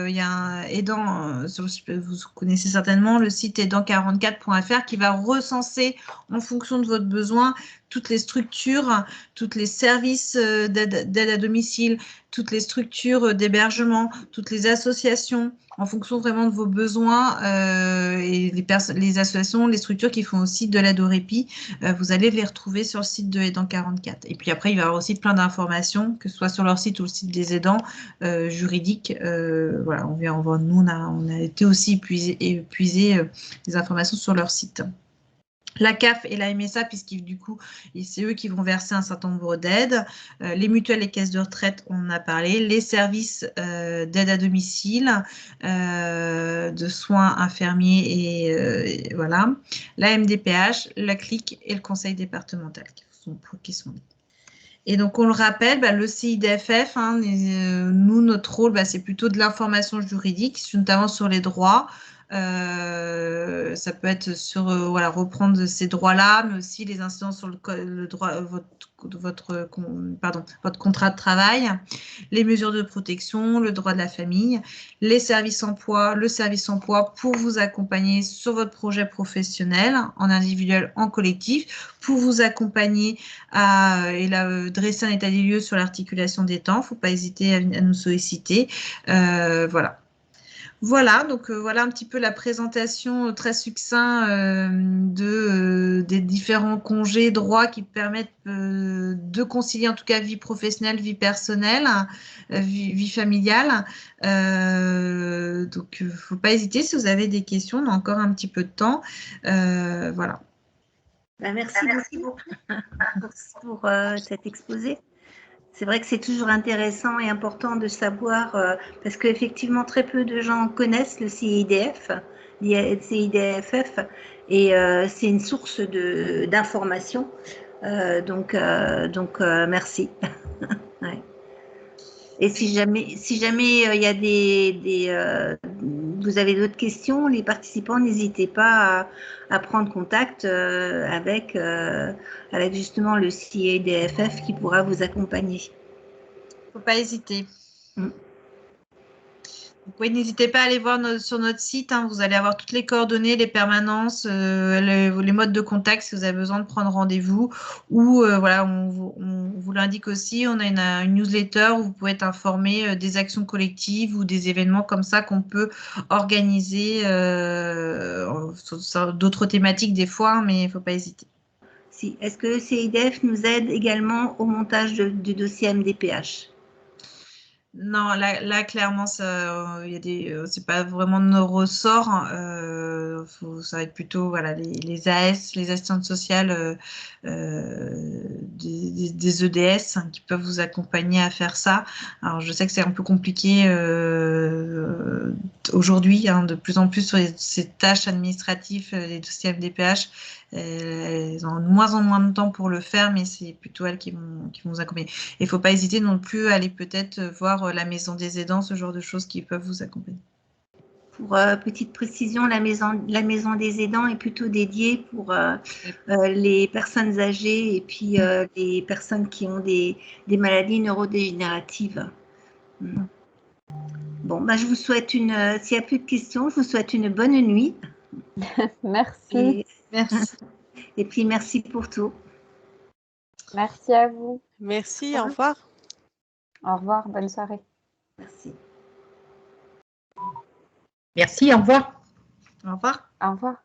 Il y a un aidant, vous connaissez certainement le site aidant44.fr qui va recenser en fonction de votre besoin toutes les structures, tous les services d'aide à domicile, toutes les structures d'hébergement, toutes les associations, en fonction vraiment de vos besoins et les associations, les structures qui font aussi de l'aide au répit, vous allez les retrouver sur le site de Aidant 44. Et puis après, il va y avoir aussi plein d'informations, que ce soit sur leur site ou le site des aidants juridiques. Voilà, nous, on a été aussi épuiser les informations sur leur site. La CAF et la MSA, puisque du coup, c'est eux qui vont verser un certain nombre d'aides. Les mutuelles et caisses de retraite, on en a parlé. Les services d'aide à domicile, de soins infirmiers et voilà. La MDPH, la CLIC et le conseil départemental qui sont. Et donc, on le rappelle, le CIDFF, nous, notre rôle, c'est plutôt de l'information juridique, notamment sur les droits. Ça peut être sur reprendre ces droits-là, mais aussi les incidences sur le droit, votre contrat de travail, les mesures de protection, le droit de la famille, les services emploi, le service emploi pour vous accompagner sur votre projet professionnel, en individuel, en collectif, pour vous accompagner et dresser un état des lieux sur l'articulation des temps. Il ne faut pas hésiter à nous solliciter. Voilà. Voilà, donc voilà un petit peu la présentation très succincte des différents congés, droits qui permettent de concilier en tout cas vie professionnelle, vie personnelle, vie familiale. Donc, il ne faut pas hésiter si vous avez des questions, on a encore un petit peu de temps. Voilà. Merci beaucoup pour cet exposé. C'est vrai que c'est toujours intéressant et important de savoir, parce qu'effectivement, très peu de gens connaissent le CIDF, CIDFF, et c'est une source d'information. Donc, merci. Ouais. Et si jamais il y a vous avez d'autres questions, les participants, n'hésitez pas à prendre contact avec justement le CIDFF qui pourra vous accompagner. Il ne faut pas hésiter. Oui, n'hésitez pas à aller voir sur notre site. Vous allez avoir toutes les coordonnées, les permanences, les modes de contact si vous avez besoin de prendre rendez-vous. Ou voilà, on vous l'indique aussi. On a une newsletter où vous pouvez être informé des actions collectives ou des événements comme ça qu'on peut organiser sur d'autres thématiques des fois, mais il ne faut pas hésiter. Si. Est-ce que le CIDF nous aide également au montage du dossier MDPH ? Non, là clairement, c'est pas vraiment de nos ressorts. Ça va être plutôt les AS, les assistantes sociales des EDS qui peuvent vous accompagner à faire ça. Alors, je sais que c'est un peu compliqué aujourd'hui, de plus en plus sur ces tâches administratives, les dossiers MDPH. Elles ont de moins en moins de temps pour le faire, mais c'est plutôt elles qui vont vous accompagner. Et il ne faut pas hésiter non plus à aller peut-être voir la maison des aidants, ce genre de choses qui peuvent vous accompagner. Pour petite précision, la maison des aidants est plutôt dédiée pour les personnes âgées et puis les personnes qui ont des maladies neurodégénératives. Bon, je vous souhaite s'il n'y a plus de questions, je vous souhaite une bonne nuit. Merci. Merci. Et puis, merci pour tout. Merci à vous. Merci, au revoir. Au revoir, bonne soirée. Merci. Merci, au revoir. Au revoir. Au revoir.